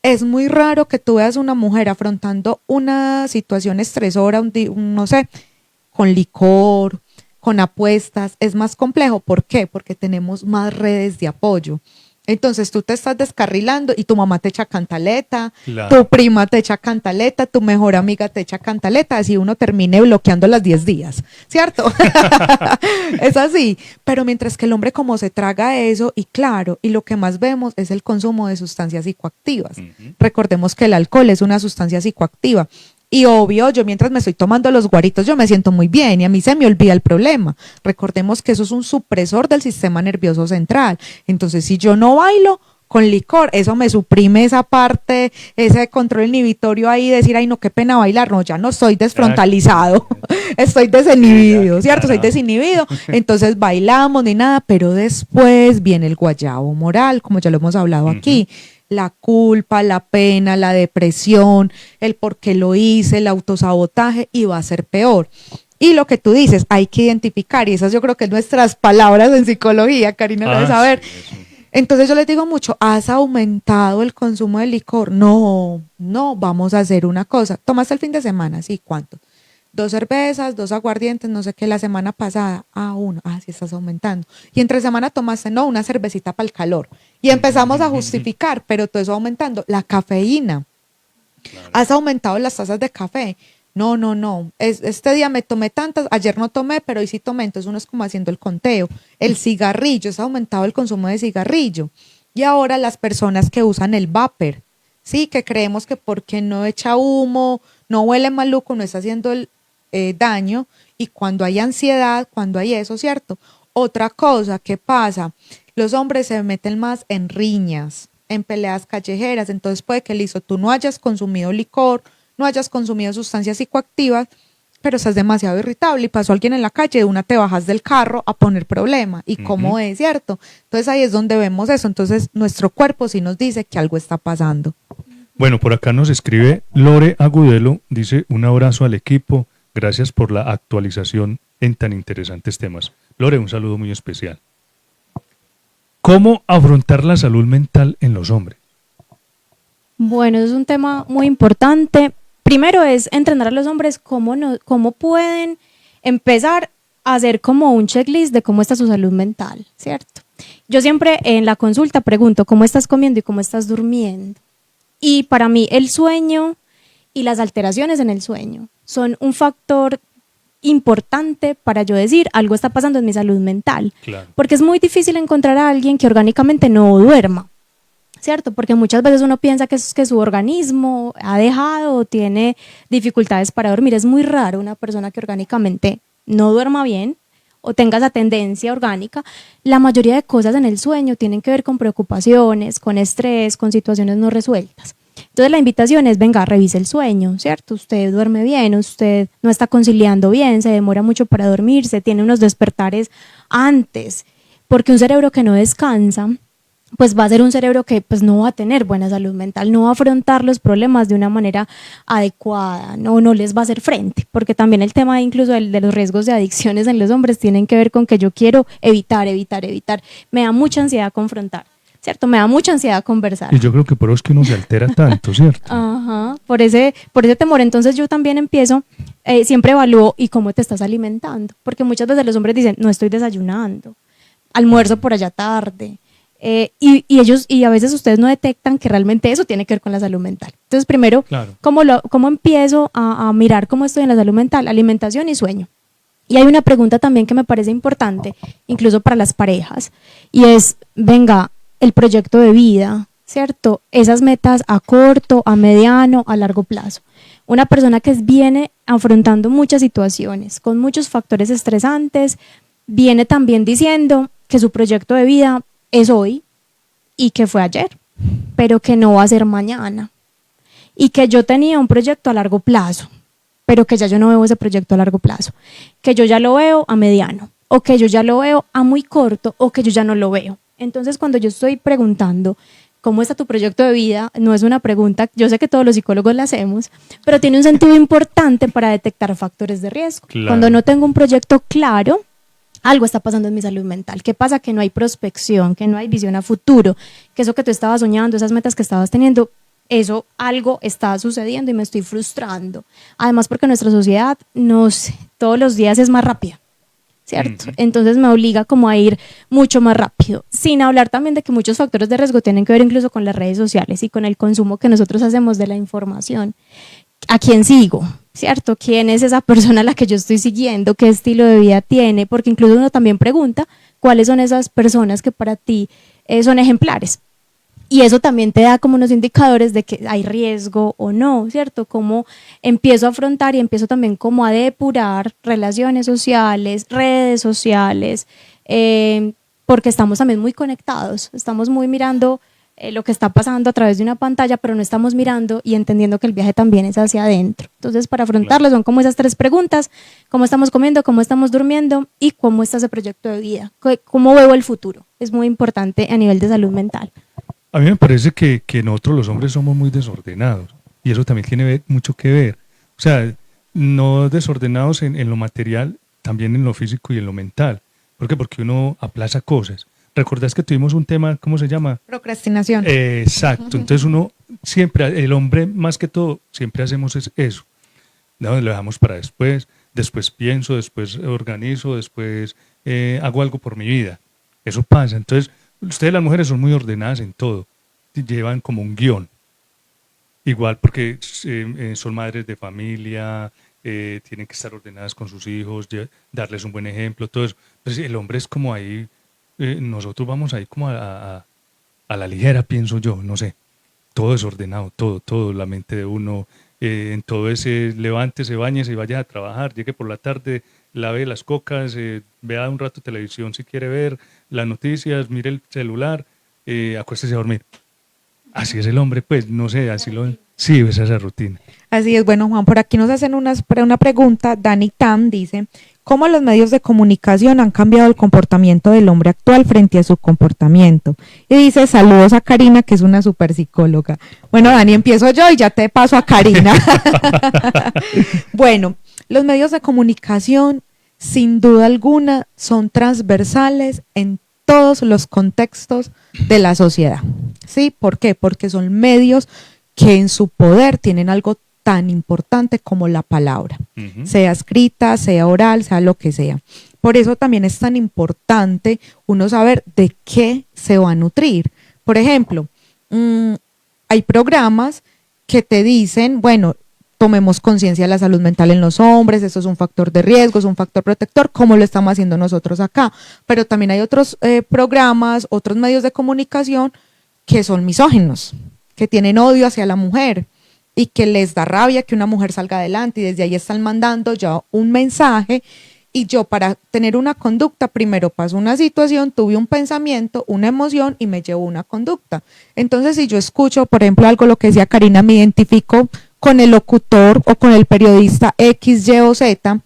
S3: Es muy raro que tú veas una mujer afrontando una situación estresora, no sé, con licor, con apuestas. Es más complejo. ¿Por qué? Porque tenemos más redes de apoyo. Entonces tú te estás descarrilando y tu mamá te echa cantaleta,
S1: Claro.
S3: tu prima te echa cantaleta, tu mejor amiga te echa cantaleta, así uno termine bloqueando las 10 días, ¿cierto? Es así, pero mientras que el hombre como se traga eso y claro, y lo que más vemos es el consumo de sustancias psicoactivas. Recordemos que el alcohol es una sustancia psicoactiva. Y obvio, yo mientras me estoy tomando los guaritos, yo me siento muy bien y a mí se me olvida el problema. Recordemos que eso es un supresor del sistema nervioso central. Entonces, si yo no bailo con licor, eso me suprime esa parte, ese control inhibitorio ahí, decir, ay, no, qué pena bailar. No, ya no estoy desfrontalizado, estoy desinhibido, ¿cierto? Soy desinhibido. Entonces, bailamos ni nada, pero después viene el guayabo moral, como ya lo hemos hablado aquí. La culpa, la pena, la depresión, el por qué lo hice, el autosabotaje y va a ser peor. Y lo que tú dices, hay que identificar, y esas yo creo que es nuestras palabras en psicología, Karina debe saber.
S1: Sí,
S3: Entonces yo les digo mucho, ¿has aumentado el consumo de licor? No, vamos a hacer una cosa. ¿Tomaste el fin de semana? Sí, ¿cuánto? 2 cervezas, 2 aguardientes, no sé qué, la semana pasada, uno, sí estás aumentando. Y entre semana tomaste, no, una cervecita para el calor. Y empezamos a justificar, pero todo eso aumentando. La cafeína.
S1: claro.
S3: ¿Has aumentado las tazas de café? No. Este día me tomé tantas, ayer no tomé, pero hoy sí tomé, entonces uno es como haciendo el conteo. El cigarrillo, has aumentado el consumo de cigarrillo. Y ahora las personas que usan el vapor, sí, que creemos que porque no echa humo, no huele maluco, no está haciendo el daño, y cuando hay ansiedad, cuando hay eso, ¿cierto? Otra cosa que pasa, los hombres se meten más en riñas, en peleas callejeras, entonces puede que listo, tú no hayas consumido licor, no hayas consumido sustancias psicoactivas, pero estás demasiado irritable y pasó alguien en la calle, de una te bajas del carro a poner problema, y cómo es, ¿cierto? Entonces ahí es donde vemos eso, entonces nuestro cuerpo sí nos dice que algo está pasando.
S1: Bueno, por acá nos escribe Lore Agudelo, dice un abrazo al equipo, gracias por la actualización en tan interesantes temas. Lore, un saludo muy especial. ¿Cómo afrontar la salud mental en los hombres?
S2: Bueno, eso es un tema muy importante. Primero es entrenar a los hombres cómo pueden empezar a hacer como un checklist de cómo está su salud mental, ¿cierto? Yo siempre en la consulta pregunto cómo estás comiendo y cómo estás durmiendo. Y para mí el sueño y las alteraciones en el sueño son un factor importante para yo decir algo está pasando en mi salud mental.
S1: Claro.
S2: Porque es muy difícil encontrar a alguien que orgánicamente no duerma, ¿cierto? Porque muchas veces uno piensa que su organismo ha dejado o tiene dificultades para dormir. Es muy raro una persona que orgánicamente no duerma bien o tenga esa tendencia orgánica. La mayoría de cosas en el sueño tienen que ver con preocupaciones, con estrés, con situaciones no resueltas. Entonces la invitación es, venga, revise el sueño, ¿cierto? Usted duerme bien, usted no está conciliando bien, se demora mucho para dormirse, tiene unos despertares antes, porque un cerebro que no descansa, pues va a ser un cerebro que pues no va a tener buena salud mental, no va a afrontar los problemas de una manera adecuada, no les va a hacer frente, porque también el tema incluso de los riesgos de adicciones en los hombres tienen que ver con que yo quiero evitar, me da mucha ansiedad confrontar. ¿cierto? Me da mucha ansiedad conversar.
S1: Y yo creo que por eso es que uno se altera tanto, ¿cierto?
S2: Ajá, por ese temor. Entonces yo también empiezo, siempre evalúo y cómo te estás alimentando, porque muchas veces los hombres dicen, no estoy desayunando, almuerzo por allá tarde, y a veces ustedes no detectan que realmente eso tiene que ver con la salud mental. Entonces primero,
S1: Claro.
S2: ¿cómo empiezo a mirar cómo estoy en la salud mental? Alimentación y sueño. Y hay una pregunta también que me parece importante, incluso para las parejas, y es, venga, el proyecto de vida, ¿cierto? Esas metas a corto, a mediano, a largo plazo. Una persona que viene afrontando muchas situaciones, con muchos factores estresantes, viene también diciendo que su proyecto de vida es hoy y que fue ayer, pero que no va a ser mañana. Y que yo tenía un proyecto a largo plazo, pero que ya yo no veo ese proyecto a largo plazo, que yo ya lo veo a mediano, o que yo ya lo veo a muy corto, o que yo ya no lo veo. Entonces, cuando yo estoy preguntando cómo está tu proyecto de vida, no es una pregunta, yo sé que todos los psicólogos la hacemos, pero tiene un sentido importante para detectar factores de riesgo.
S1: Claro.
S2: Cuando no tengo un proyecto claro, algo está pasando en mi salud mental. ¿Qué pasa? Que no hay prospección, que no hay visión a futuro, que eso que tú estabas soñando, esas metas que estabas teniendo, eso algo está sucediendo y me estoy frustrando. Además, porque nuestra sociedad todos los días es más rápida, ¿cierto? Entonces me obliga como a ir mucho más rápido, sin hablar también de que muchos factores de riesgo tienen que ver incluso con las redes sociales y con el consumo que nosotros hacemos de la información. ¿A quién sigo? ¿Cierto? ¿Quién es esa persona a la que yo estoy siguiendo? ¿Qué estilo de vida tiene? Porque incluso uno también pregunta cuáles son esas personas que para ti son ejemplares. Y eso también te da como unos indicadores de que hay riesgo o no, ¿cierto? Cómo empiezo a afrontar y empiezo también como a depurar relaciones sociales, redes sociales, porque estamos también muy conectados, estamos muy mirando lo que está pasando a través de una pantalla, pero no estamos mirando y entendiendo que el viaje también es hacia adentro. Entonces, para afrontarlo son como esas 3 preguntas: cómo estamos comiendo, cómo estamos durmiendo y cómo está ese proyecto de vida, cómo veo el futuro. Es muy importante a nivel de salud mental.
S1: A mí me parece que nosotros los hombres somos muy desordenados y eso también tiene mucho que ver. O sea, no desordenados en lo material, también en lo físico y en lo mental. ¿Por qué? Porque uno aplaza cosas. ¿Recordás que tuvimos un tema, cómo se llama?
S3: Procrastinación.
S1: Exacto. Entonces uno siempre, el hombre más que todo, siempre hacemos eso. No, lo dejamos para después pienso, después organizo, después hago algo por mi vida. Eso pasa. Entonces, ustedes las mujeres son muy ordenadas en todo, llevan como un guión. Igual porque son madres de familia, tienen que estar ordenadas con sus hijos, darles un buen ejemplo, todo eso. Entonces el hombre es como ahí, nosotros vamos ahí como a la ligera, pienso yo, no sé. Todo desordenado, todo, la mente de uno, en todo ese levante, se bañe, se vaya a trabajar, llegue por la tarde, lave las cocas, vea un rato televisión si quiere ver las noticias, mire el celular, acuéstese a dormir. Así es el hombre, pues, no sé, sí, esa es la rutina.
S3: Así es. Bueno, Juan, por aquí nos hacen una pregunta. Dani Tam dice, ¿cómo los medios de comunicación han cambiado el comportamiento del hombre actual frente a su comportamiento? Y dice, saludos a Karina, que es una super psicóloga. Bueno, Dani, empiezo yo y ya te paso a Karina. Bueno, los medios de comunicación, sin duda alguna, son transversales en todos los contextos de la sociedad. ¿Sí? ¿Por qué? Porque son medios que en su poder tienen algo tan importante como la palabra, sea escrita, sea oral, sea lo que sea. Por eso también es tan importante uno saber de qué se va a nutrir. Por ejemplo, hay programas que te dicen, bueno, tomemos conciencia de la salud mental en los hombres, esto es un factor de riesgo, es un factor protector, como lo estamos haciendo nosotros acá. Pero también hay otros programas, otros medios de comunicación que son misóginos, que tienen odio hacia la mujer y que les da rabia que una mujer salga adelante, y desde ahí están mandando ya un mensaje. Y yo, para tener una conducta, primero paso una situación, tuve un pensamiento, una emoción y me llevo una conducta. Entonces, si yo escucho, por ejemplo, algo, lo que decía Karina, me identifico con el locutor o con el periodista X, Y o Z,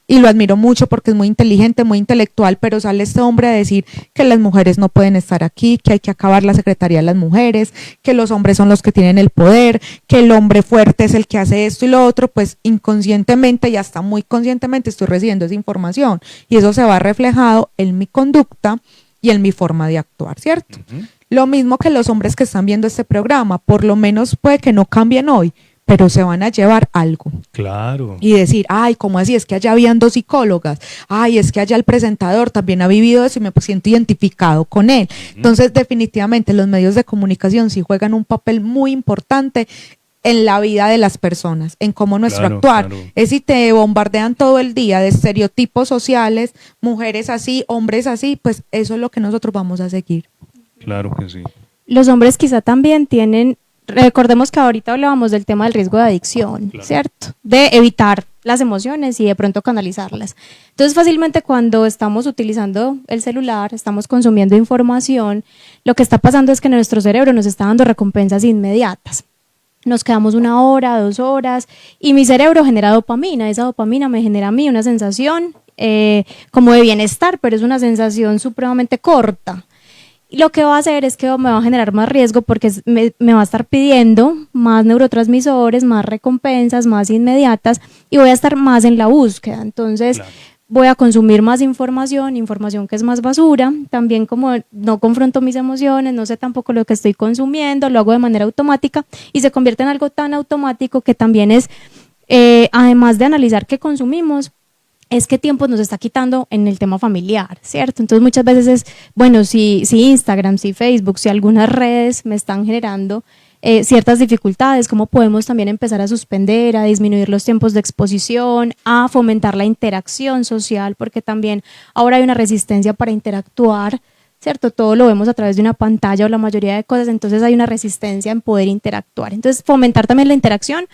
S3: y lo admiro mucho porque es muy inteligente, muy intelectual, pero sale este hombre a decir que las mujeres no pueden estar aquí, que hay que acabar la Secretaría de las Mujeres, que los hombres son los que tienen el poder, que el hombre fuerte es el que hace esto y lo otro. Pues inconscientemente y hasta muy conscientemente estoy recibiendo esa información y eso se va reflejado en mi conducta y en mi forma de actuar, ¿cierto? Lo mismo que los hombres que están viendo este programa, por lo menos puede que no cambien hoy, pero se van a llevar algo.
S1: Claro.
S3: Y decir, ay, ¿cómo así? Es que allá habían 2 psicólogas, ay, es que allá el presentador también ha vivido eso y me siento identificado con él. Entonces, definitivamente los medios de comunicación sí juegan un papel muy importante en la vida de las personas, en cómo nuestro actuar.
S1: Claro.
S3: Es si te bombardean todo el día de estereotipos sociales, mujeres así, hombres así, pues eso es lo que nosotros vamos a seguir.
S1: Claro que sí.
S2: Los hombres quizá también tienen, recordemos que ahorita hablábamos del tema del riesgo de adicción,
S1: Claro.
S2: ¿cierto? De evitar las emociones y de pronto canalizarlas. Entonces, fácilmente cuando estamos utilizando el celular, estamos consumiendo información, lo que está pasando es que nuestro cerebro nos está dando recompensas inmediatas. Nos quedamos 1 hora, 2 horas y mi cerebro genera dopamina. Esa dopamina me genera a mí una sensación como de bienestar, pero es una sensación supremamente corta. Y lo que va a hacer es que me va a generar más riesgo porque me va a estar pidiendo más neurotransmisores, más recompensas, más inmediatas y voy a estar más en la búsqueda. Entonces,
S1: Claro.
S2: voy a consumir más información que es más basura. También como no confronto mis emociones, no sé tampoco lo que estoy consumiendo, lo hago de manera automática y se convierte en algo tan automático que también es, además de analizar qué consumimos, es qué tiempo nos está quitando en el tema familiar, ¿cierto? Entonces muchas veces es, bueno, si Instagram, si Facebook, si algunas redes me están generando ciertas dificultades, cómo podemos también empezar a suspender, a disminuir los tiempos de exposición, a fomentar la interacción social, porque también ahora hay una resistencia para interactuar, ¿cierto? Todo lo vemos a través de una pantalla o la mayoría de cosas, entonces hay una resistencia en poder interactuar. Entonces fomentar también la interacción,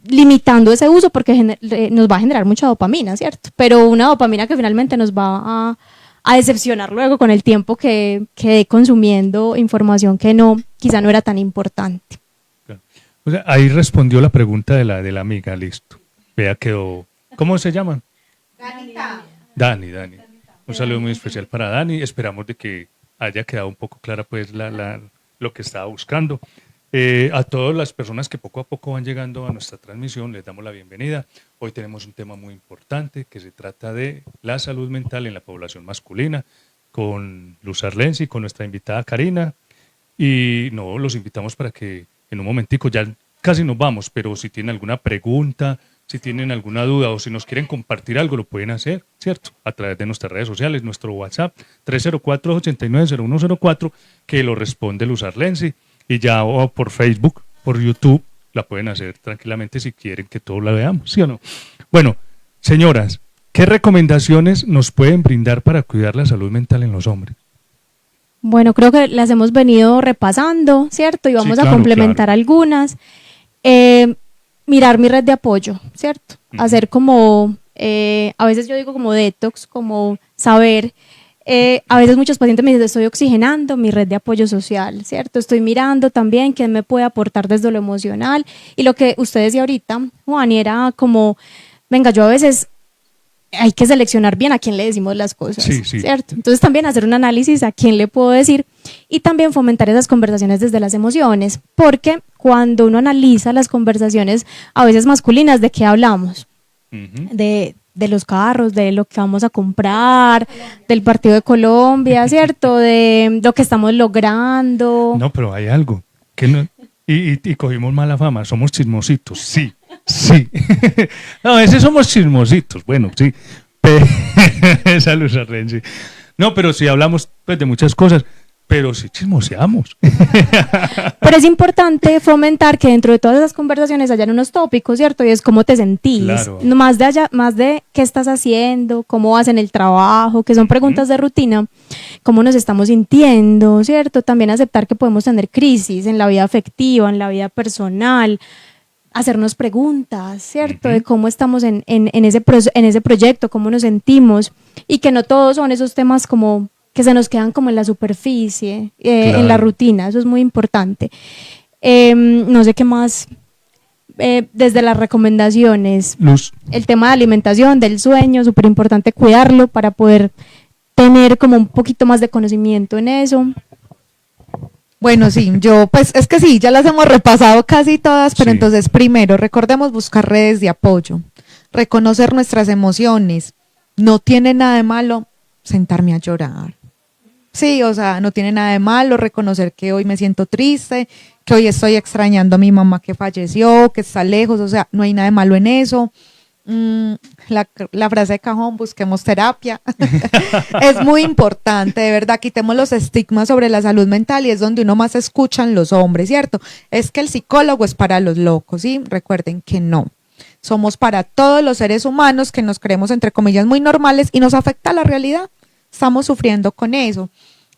S2: limitando ese uso porque nos va a generar mucha dopamina, ¿cierto? Pero una dopamina que finalmente nos va a decepcionar luego con el tiempo que quedé consumiendo información que quizá no era tan importante.
S1: Claro. O sea, ahí respondió la pregunta de la amiga, listo. Vea, quedó. ¿Cómo se llama? Dani. Un saludo muy especial para Dani. Esperamos de que haya quedado un poco clara pues lo que estaba buscando. A todas las personas que poco a poco van llegando a nuestra transmisión, les damos la bienvenida. Hoy tenemos un tema muy importante que se trata de la salud mental en la población masculina con Luz Arlenzi, con nuestra invitada Karina. Y no, los invitamos para que en un momentico, ya casi nos vamos, pero si tienen alguna pregunta, si tienen alguna duda o si nos quieren compartir algo, lo pueden hacer, ¿cierto? A través de nuestras redes sociales, nuestro WhatsApp 304-890104, que lo responde Luz Arlenzi. Y ya o por Facebook, por YouTube, la pueden hacer tranquilamente si quieren que todos la veamos, ¿sí o no? Bueno, señoras, ¿qué recomendaciones nos pueden brindar para cuidar la salud mental en los hombres?
S2: Bueno, creo que las hemos venido repasando, ¿cierto? Y vamos
S1: Sí, claro,
S2: a complementar algunas. Mirar mi red de apoyo, ¿cierto? Hacer como, a veces yo digo como detox, como saber. A veces muchos pacientes me dicen, estoy oxigenando mi red de apoyo social, ¿cierto? Estoy mirando también quién me puede aportar desde lo emocional. Y lo que usted decía ahorita, Juan, era como, venga, yo a veces hay que seleccionar bien a quién le decimos las cosas,
S1: Sí.
S2: ¿cierto? Entonces también hacer un análisis a quién le puedo decir y también fomentar esas conversaciones desde las emociones, porque cuando uno analiza las conversaciones a veces masculinas, ¿de qué hablamos? De los carros, de lo que vamos a comprar, del partido de Colombia, ¿cierto? De lo que estamos logrando.
S1: No, pero hay algo que no, y cogimos mala fama, somos chismositos, sí. No, a veces somos chismositos, bueno, sí. Esa Luz Arlenzi. No, pero sí hablamos pues, de muchas cosas, pero sí chismoseamos.
S2: Pero es importante fomentar que dentro de todas esas conversaciones hayan unos tópicos, ¿cierto? Y es cómo te sentís,
S1: Claro.
S2: más de qué estás haciendo, cómo vas en el trabajo, que son preguntas de rutina, cómo nos estamos sintiendo, ¿cierto? También aceptar que podemos tener crisis en la vida afectiva, en la vida personal, hacernos preguntas, ¿cierto? De cómo estamos en ese proyecto, cómo nos sentimos y que no todos son esos temas como que se nos quedan como en la superficie,
S1: Claro.
S2: en la rutina, eso es muy importante. No sé qué más, desde las recomendaciones,
S1: Luz.
S2: el tema de alimentación, del sueño, súper importante cuidarlo para poder tener como un poquito más de conocimiento en eso.
S3: Bueno, sí, pues es que sí, ya las hemos repasado casi todas, pero
S1: Sí.
S3: entonces primero, recordemos buscar redes de apoyo, reconocer nuestras emociones. No tiene nada de malo sentarme a llorar. Sí, o sea, no tiene nada de malo reconocer que hoy me siento triste, que hoy estoy extrañando a mi mamá que falleció, que está lejos, o sea, no hay nada de malo en eso. La frase de cajón, busquemos terapia. Es muy importante, de verdad, quitemos los estigmas sobre la salud mental y es donde uno más escuchan los hombres, ¿cierto? Es que el psicólogo es para los locos, ¿sí? Recuerden que no. Somos para todos los seres humanos que nos creemos, entre comillas, muy normales y nos afecta la realidad. Estamos sufriendo con eso.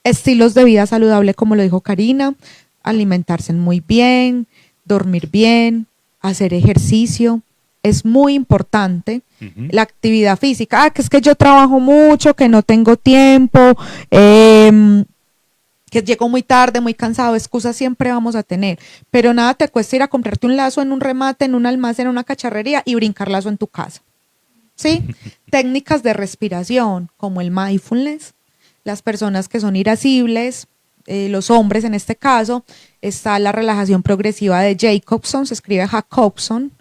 S3: Estilos de vida saludable, como lo dijo Karina, alimentarse muy bien, dormir bien, hacer ejercicio. Es muy importante la actividad física. Que es que yo trabajo mucho, que no tengo tiempo, que llego muy tarde, muy cansado. Excusas siempre vamos a tener, pero nada te cuesta ir a comprarte un lazo en un remate, en un almacén, en una cacharrería y brincar lazo en tu casa. ¿Sí? Técnicas de respiración, como el mindfulness. Las personas que son irascibles, los hombres en este caso, está la relajación progresiva de Jacobson, se escribe Jacobson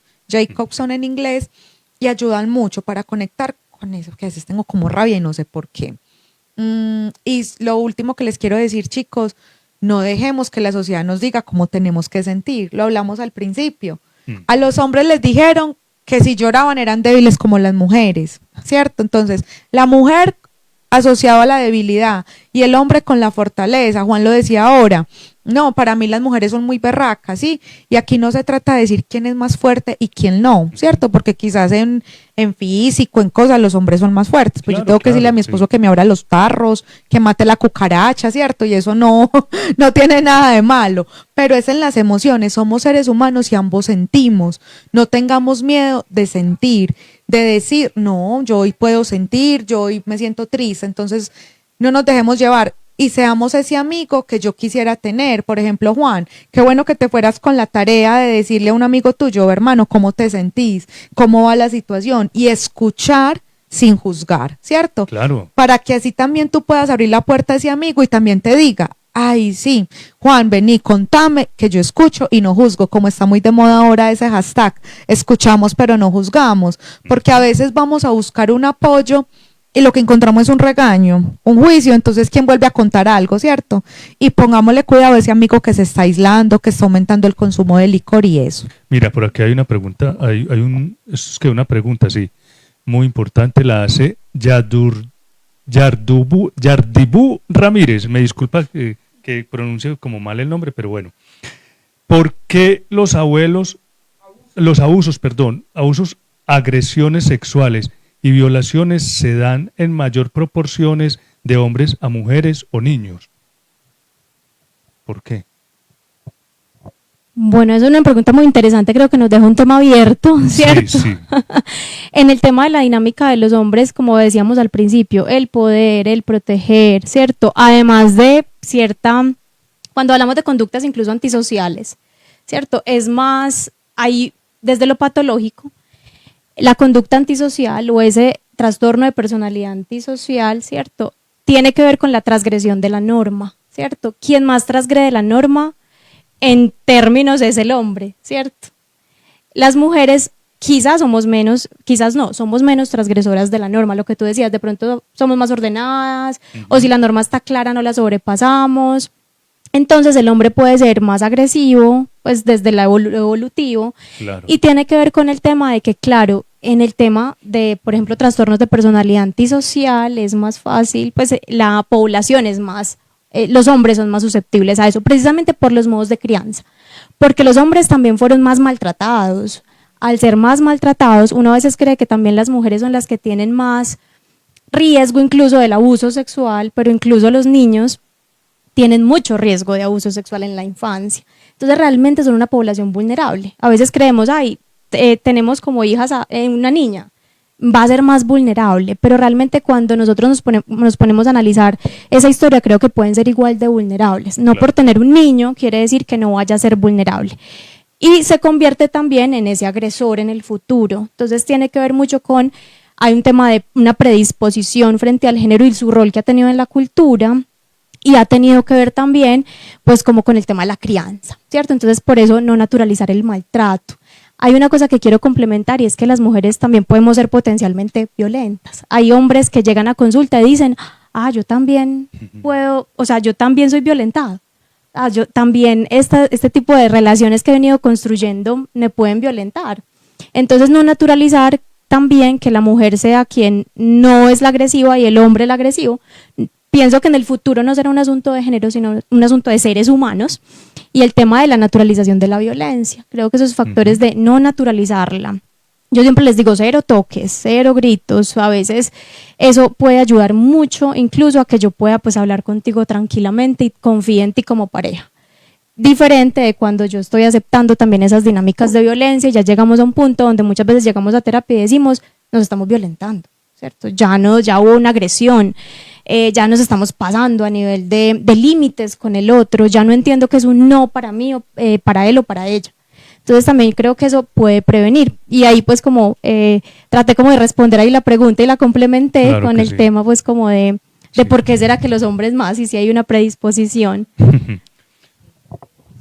S3: en inglés, y ayudan mucho para conectar con eso, que a veces tengo como rabia y no sé por qué. Y lo último que les quiero decir, chicos, no dejemos que la sociedad nos diga cómo tenemos que sentir. Lo hablamos al principio. A los hombres les dijeron que si lloraban eran débiles como las mujeres, ¿cierto? Entonces, la mujer asociado a la debilidad y el hombre con la fortaleza. Juan lo decía ahora, no, para mí las mujeres son muy berracas, ¿sí? Y aquí no se trata de decir quién es más fuerte y quién no, ¿cierto? Porque quizás en físico, en cosas, los hombres son más fuertes. Pues claro, yo tengo que decirle a mi esposo que me abra los tarros, que mate la cucaracha, ¿cierto? Y eso no, no tiene nada de malo, pero es en las emociones, somos seres humanos y ambos sentimos. No tengamos miedo de sentir, de decir, no, yo hoy puedo sentir, yo hoy me siento triste, entonces no nos dejemos llevar y seamos ese amigo que yo quisiera tener. Por ejemplo, Juan, qué bueno que te fueras con la tarea de decirle a un amigo tuyo, hermano, ¿cómo te sentís? ¿Cómo va la situación? Y escuchar sin juzgar, ¿cierto?
S1: Claro.
S3: Para que así también tú puedas abrir la puerta a ese amigo y también te diga, ay, sí, Juan, vení, contame, que yo escucho y no juzgo, como está muy de moda ahora ese hashtag, escuchamos pero no juzgamos, porque a veces vamos a buscar un apoyo y lo que encontramos es un regaño, un juicio. Entonces, ¿quién vuelve a contar algo, cierto? Y pongámosle cuidado a ese amigo que se está aislando, que está aumentando el consumo de licor y eso.
S1: Mira, por aquí hay una pregunta, es que una pregunta, sí, muy importante, la hace Yardibu Ramírez. Me disculpa que pronuncie como mal el nombre, pero bueno. ¿Por qué los abusos, agresiones sexuales y violaciones se dan en mayor proporciones de hombres a mujeres o niños? ¿Por qué?
S2: Bueno, es una pregunta muy interesante, creo que nos deja un tema abierto, ¿cierto?
S1: Sí.
S2: En el tema de la dinámica de los hombres, como decíamos al principio, el poder, el proteger, ¿cierto? Además de cuando hablamos de conductas incluso antisociales, ¿cierto? Es más, ahí desde lo patológico, la conducta antisocial o ese trastorno de personalidad antisocial, ¿cierto? Tiene que ver con la transgresión de la norma, ¿cierto? Quien más transgrede la norma en términos es el hombre, ¿cierto? Las mujeres quizás somos menos, quizás no, somos menos transgresoras de la norma, lo que tú decías, de pronto somos más ordenadas, o si la norma está clara no la sobrepasamos. Entonces el hombre puede ser más agresivo, pues desde lo evolutivo, claro. Y tiene que ver con el tema de que, claro, en el tema de, por ejemplo, trastornos de personalidad antisocial es más fácil, pues la población es más, los hombres son más susceptibles a eso, precisamente por los modos de crianza, porque los hombres también fueron más maltratados. Al ser más maltratados, uno a veces cree que también las mujeres son las que tienen más riesgo incluso del abuso sexual, pero incluso los niños tienen mucho riesgo de abuso sexual en la infancia. Entonces realmente son una población vulnerable. A veces creemos, tenemos como hijas una niña, va a ser más vulnerable, pero realmente cuando nosotros nos ponemos a analizar esa historia, creo que pueden ser igual de vulnerables. No claro. Por tener un niño quiere decir que no vaya a ser vulnerable. Y se convierte también en ese agresor en el futuro. Entonces tiene que ver mucho con, hay un tema de una predisposición frente al género y su rol que ha tenido en la cultura, y ha tenido que ver también, pues, como con el tema de la crianza, ¿cierto? Entonces, por eso no naturalizar el maltrato. Hay una cosa que quiero complementar y es que las mujeres también podemos ser potencialmente violentas. Hay hombres que llegan a consulta y dicen, yo también puedo, o sea, yo también soy violentado. Yo también, este tipo de relaciones que he venido construyendo me pueden violentar. Entonces, no naturalizar también que la mujer sea quien no es la agresiva y el hombre el agresivo. Pienso que en el futuro no será un asunto de género, sino un asunto de seres humanos. Y el tema de la naturalización de la violencia. Creo que esos factores de no naturalizarla. Yo siempre les digo, cero toques, cero gritos. A veces eso puede ayudar mucho, incluso a que yo pueda pues hablar contigo tranquilamente y confíe en ti como pareja. Diferente de cuando yo estoy aceptando también esas dinámicas de violencia y ya llegamos a un punto donde muchas veces llegamos a terapia y decimos, nos estamos violentando, ¿cierto? Ya hubo una agresión, ya nos estamos pasando a nivel de límites con el otro, ya no entiendo que es un no para mí, para él o para ella. Entonces también creo que eso puede prevenir. Y ahí pues como traté como de responder ahí la pregunta y la complementé
S1: Claro
S2: con
S1: que
S2: el
S1: sí.
S2: tema pues como de
S1: Sí.
S2: por qué será que los hombres más y si hay una predisposición.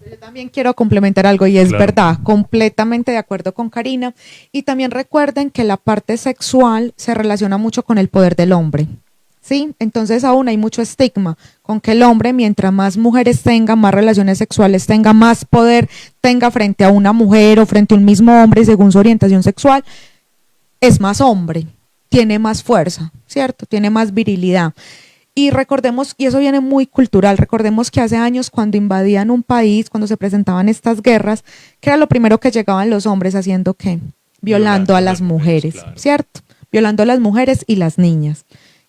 S3: Yo también quiero complementar algo y es
S1: Claro.
S3: verdad, completamente de acuerdo con Karina. Y también recuerden que la parte sexual se relaciona mucho con el poder del hombre. ¿Sí? Entonces aún hay mucho estigma con que el hombre, mientras más mujeres tenga, más relaciones sexuales tenga, más poder tenga frente a una mujer o frente a un mismo hombre según su orientación sexual, es más hombre, tiene más fuerza, ¿cierto? Tiene más virilidad. Y recordemos, y eso viene muy cultural, recordemos que hace años cuando invadían un país, cuando se presentaban estas guerras, ¿qué era lo primero que llegaban los hombres haciendo qué? Violando a las mujeres,
S1: claro.
S3: ¿cierto? Violando a las mujeres y las niñas.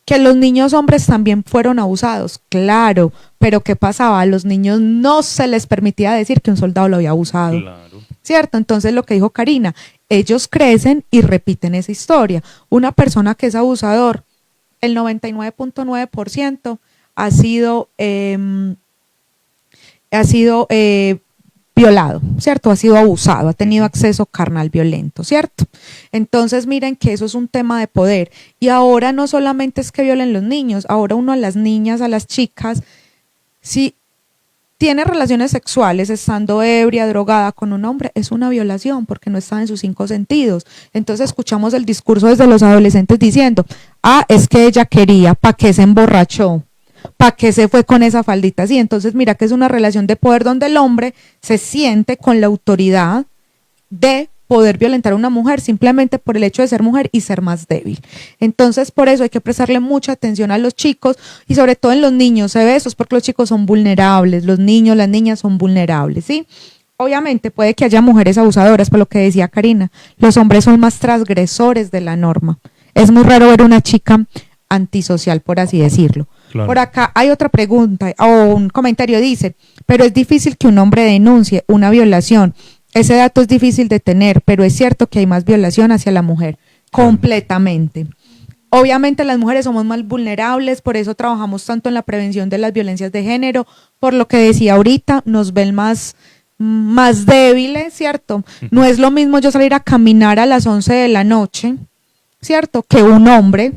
S3: Que los niños hombres también fueron abusados, claro, pero ¿qué pasaba? A los niños no se les permitía decir que un soldado lo había abusado,
S1: Claro.
S3: ¿cierto? Entonces lo que dijo Karina, ellos crecen y repiten esa historia. Una persona que es abusador, el 99.9% ha sido violado, ¿cierto? Ha sido abusado, ha tenido acceso carnal violento, ¿cierto? Entonces miren que eso es un tema de poder. Y ahora no solamente es que violen los niños, ahora uno a las niñas, a las chicas, si tiene relaciones sexuales estando ebria, drogada con un hombre, es una violación porque no está en sus 5 sentidos. Entonces escuchamos el discurso desde los adolescentes diciendo, es que ella quería, ¿para qué se emborrachó? ¿Para qué se fue con esa faldita así? Entonces mira que es una relación de poder donde el hombre se siente con la autoridad de poder violentar a una mujer simplemente por el hecho de ser mujer y ser más débil. Entonces, por eso hay que prestarle mucha atención a los chicos y sobre todo en los niños, se ve eso, es porque los chicos son vulnerables, los niños, las niñas son vulnerables, ¿sí? Obviamente puede que haya mujeres abusadoras, por lo que decía Karina, los hombres son más transgresores de la norma. Es muy raro ver una chica antisocial, por así decirlo.
S1: Claro.
S3: Por acá hay otra pregunta o un comentario, dice, pero es difícil que un hombre denuncie una violación. Ese dato es difícil de tener, pero es cierto que hay más violación hacia la mujer, completamente. Obviamente las mujeres somos más vulnerables, por eso trabajamos tanto en la prevención de las violencias de género, por lo que decía ahorita, nos ven más débiles, ¿cierto? No es lo mismo yo salir a caminar a las 11 de la noche, ¿cierto? Que un hombre,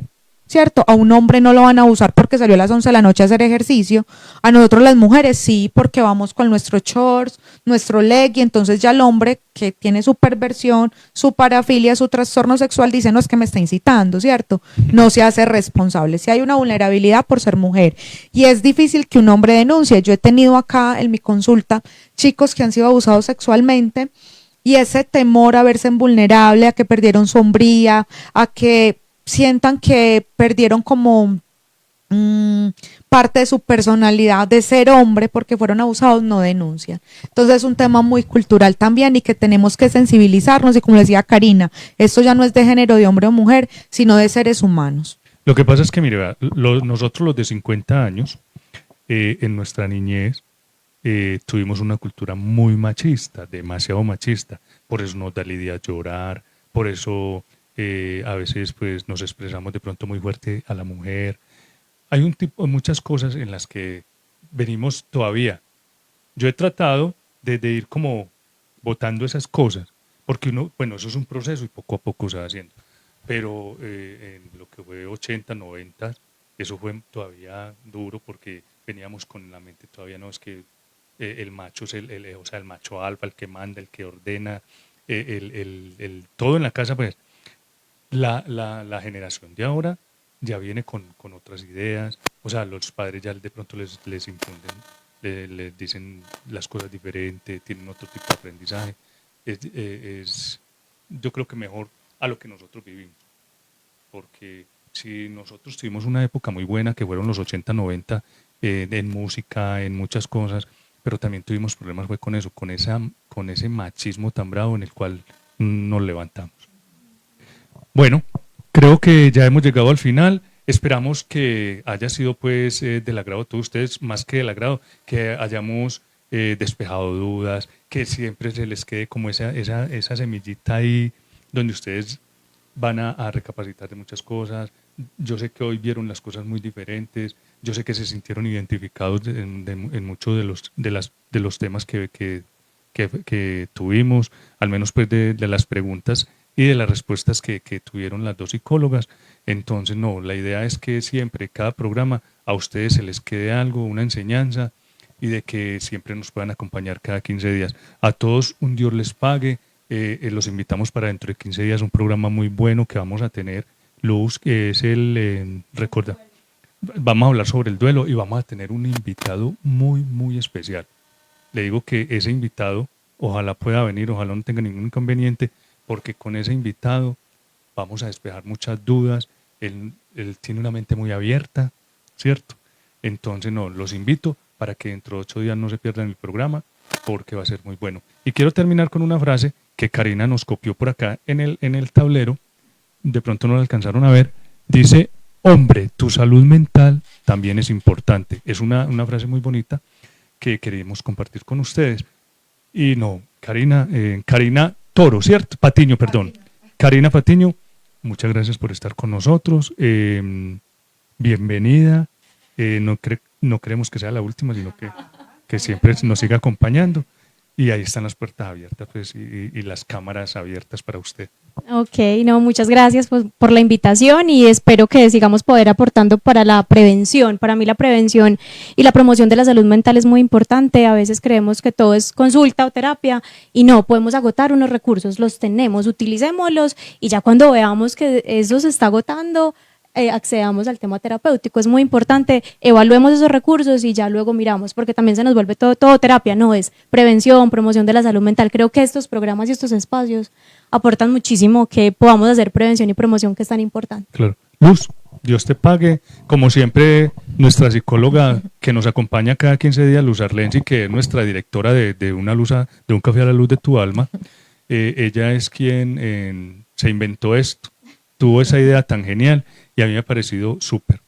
S3: ¿cierto? A un hombre no lo van a usar porque salió a las 11 de la noche a hacer ejercicio. A nosotros las mujeres sí, porque vamos con nuestro shorts, nuestro leg, y entonces ya el hombre que tiene su perversión, su parafilia, su trastorno sexual, dice, no, es que me está incitando, ¿cierto? No se hace responsable. Si hay una vulnerabilidad por ser mujer. Y es difícil que un hombre denuncie. Yo he tenido acá en mi consulta chicos que han sido abusados sexualmente y ese temor a verse vulnerable, a que perdieron su hombría, a que sientan que perdieron como parte de su personalidad de ser hombre porque fueron abusados, no denuncian. Entonces es un tema muy cultural también y que tenemos que sensibilizarnos y como decía Karina, esto ya no es de género de hombre o mujer, sino de seres humanos.
S1: Lo que pasa es que, mire, vea, nosotros los de 50 años, en nuestra niñez, tuvimos una cultura muy machista, demasiado machista. Por eso nos da lidia llorar, por eso a veces pues nos expresamos de pronto muy fuerte a la mujer. Hay muchas cosas en las que venimos todavía. Yo he tratado de ir como botando esas cosas, porque bueno, eso es un proceso y poco a poco se va haciendo. Pero en lo que fue 80, 90, eso fue todavía duro porque veníamos con la mente todavía, no es que el macho es o sea, el macho alfa, el que manda, el que ordena, todo en la casa, pues la generación de ahora ya viene con otras ideas, o sea, los padres ya de pronto les infunden, les dicen las cosas diferentes, tienen otro tipo de aprendizaje. Yo creo que mejor a lo que nosotros vivimos, porque si nosotros tuvimos una época muy buena, que fueron los 80, 90, en música, en muchas cosas, pero también tuvimos problemas fue con eso, con ese machismo tan bravo en el cual nos levantamos. Bueno, creo que ya hemos llegado al final. Esperamos que haya sido pues del agrado de todos ustedes, más que del agrado, que hayamos despejado dudas, que siempre se les quede como esa semillita ahí donde ustedes van a recapacitar de muchas cosas. Yo sé que hoy vieron las cosas muy diferentes, yo sé que se sintieron identificados en muchos de los temas que tuvimos, al menos pues de las preguntas y de las respuestas que tuvieron las dos psicólogas. Entonces, no, la idea es que siempre, cada programa, a ustedes se les quede algo, una enseñanza, y de que siempre nos puedan acompañar cada 15 días. A todos un Dios les pague. Los invitamos para dentro de 15 días un programa muy bueno que vamos a tener. Luz, que es recuerda, vamos a hablar sobre el duelo y vamos a tener un invitado muy, muy especial. Le digo que ese invitado, ojalá pueda venir, ojalá no tenga ningún inconveniente, porque con ese invitado vamos a despejar muchas dudas. Él tiene una mente muy abierta, ¿cierto? Entonces, no, los invito para que dentro de 8 días no se pierdan el programa, porque va a ser muy bueno. Y quiero terminar con una frase que Karina nos copió por acá en el tablero, de pronto no la alcanzaron a ver, dice: hombre, tu salud mental también es importante. Es una frase muy bonita que queremos compartir con ustedes. Y no, Karina Toro, ¿cierto? Patiño, perdón. Karina Patiño, muchas gracias por estar con nosotros. Bienvenida. No queremos que sea la última, sino que siempre nos siga acompañando. Y ahí están las puertas abiertas pues, y las cámaras abiertas para usted.
S2: Ok, no, muchas gracias por la invitación y espero que sigamos poder aportando para la prevención. Para mí la prevención y la promoción de la salud mental es muy importante. A veces creemos que todo es consulta o terapia y no, podemos agotar unos recursos, los tenemos, utilicémoslos y ya cuando veamos que eso se está agotando, accedamos al tema terapéutico. Es muy importante, evaluemos esos recursos y ya luego miramos, porque también se nos vuelve todo terapia, no, es prevención, promoción de la salud mental. Creo que estos programas y estos espacios aportan muchísimo que podamos hacer prevención y promoción, que es tan importante.
S1: Claro. Luz, Dios te pague. Como siempre, nuestra psicóloga que nos acompaña cada 15 días, Luz Arlenzi, que es nuestra directora de un café a la luz de tu alma, ella es quien se inventó esto, tuvo esa idea tan genial y a mí me ha parecido súper.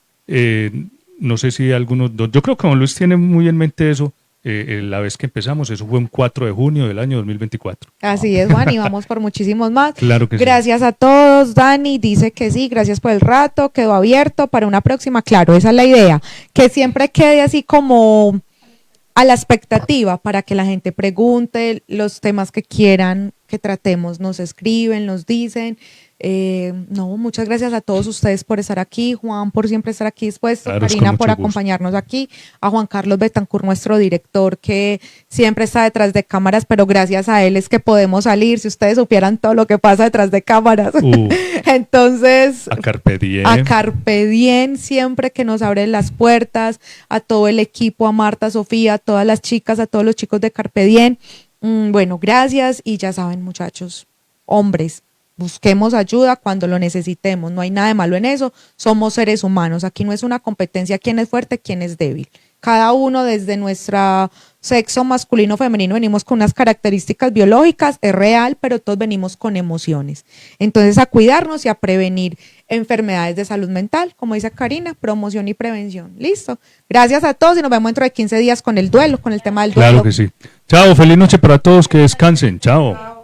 S1: No sé si algunos dos, yo creo que don Luis tiene muy en mente eso. La vez que empezamos, eso fue un 4 de junio del año 2024.
S3: Así es, Juan, y vamos por muchísimos más.
S1: Claro que
S3: gracias
S1: sí.
S3: A todos. Dani dice que sí, gracias por el rato, quedó abierto para una próxima. Claro, esa es la idea, que siempre quede así como a la expectativa para que la gente pregunte los temas que quieran que tratemos, nos escriben, nos dicen. No, muchas gracias a todos ustedes por estar aquí, Juan por siempre estar aquí dispuesto,
S1: claro,
S3: Karina por acompañarnos aquí, a Juan Carlos Betancourt, nuestro director, que siempre está detrás de cámaras, pero gracias a él es que podemos salir. Si ustedes supieran todo lo que pasa detrás de cámaras. Entonces,
S1: a Carpe Diem.
S3: A Carpe Diem, siempre que nos abren las puertas, a todo el equipo, a Marta, Sofía, a todas las chicas, a todos los chicos de Carpe Diem. Bueno, gracias, y ya saben, muchachos, hombres, busquemos ayuda cuando lo necesitemos, no hay nada de malo en eso, somos seres humanos, aquí no es una competencia quién es fuerte, quién es débil. Cada uno desde nuestro sexo masculino o femenino venimos con unas características biológicas, es real, pero todos venimos con emociones. Entonces, a cuidarnos y a prevenir enfermedades de salud mental, como dice Karina, promoción y prevención. Listo. Gracias a todos y nos vemos dentro de 15 días con el duelo, con el tema del duelo.
S1: Claro que sí. Chao, feliz noche para todos, que descansen. Chao.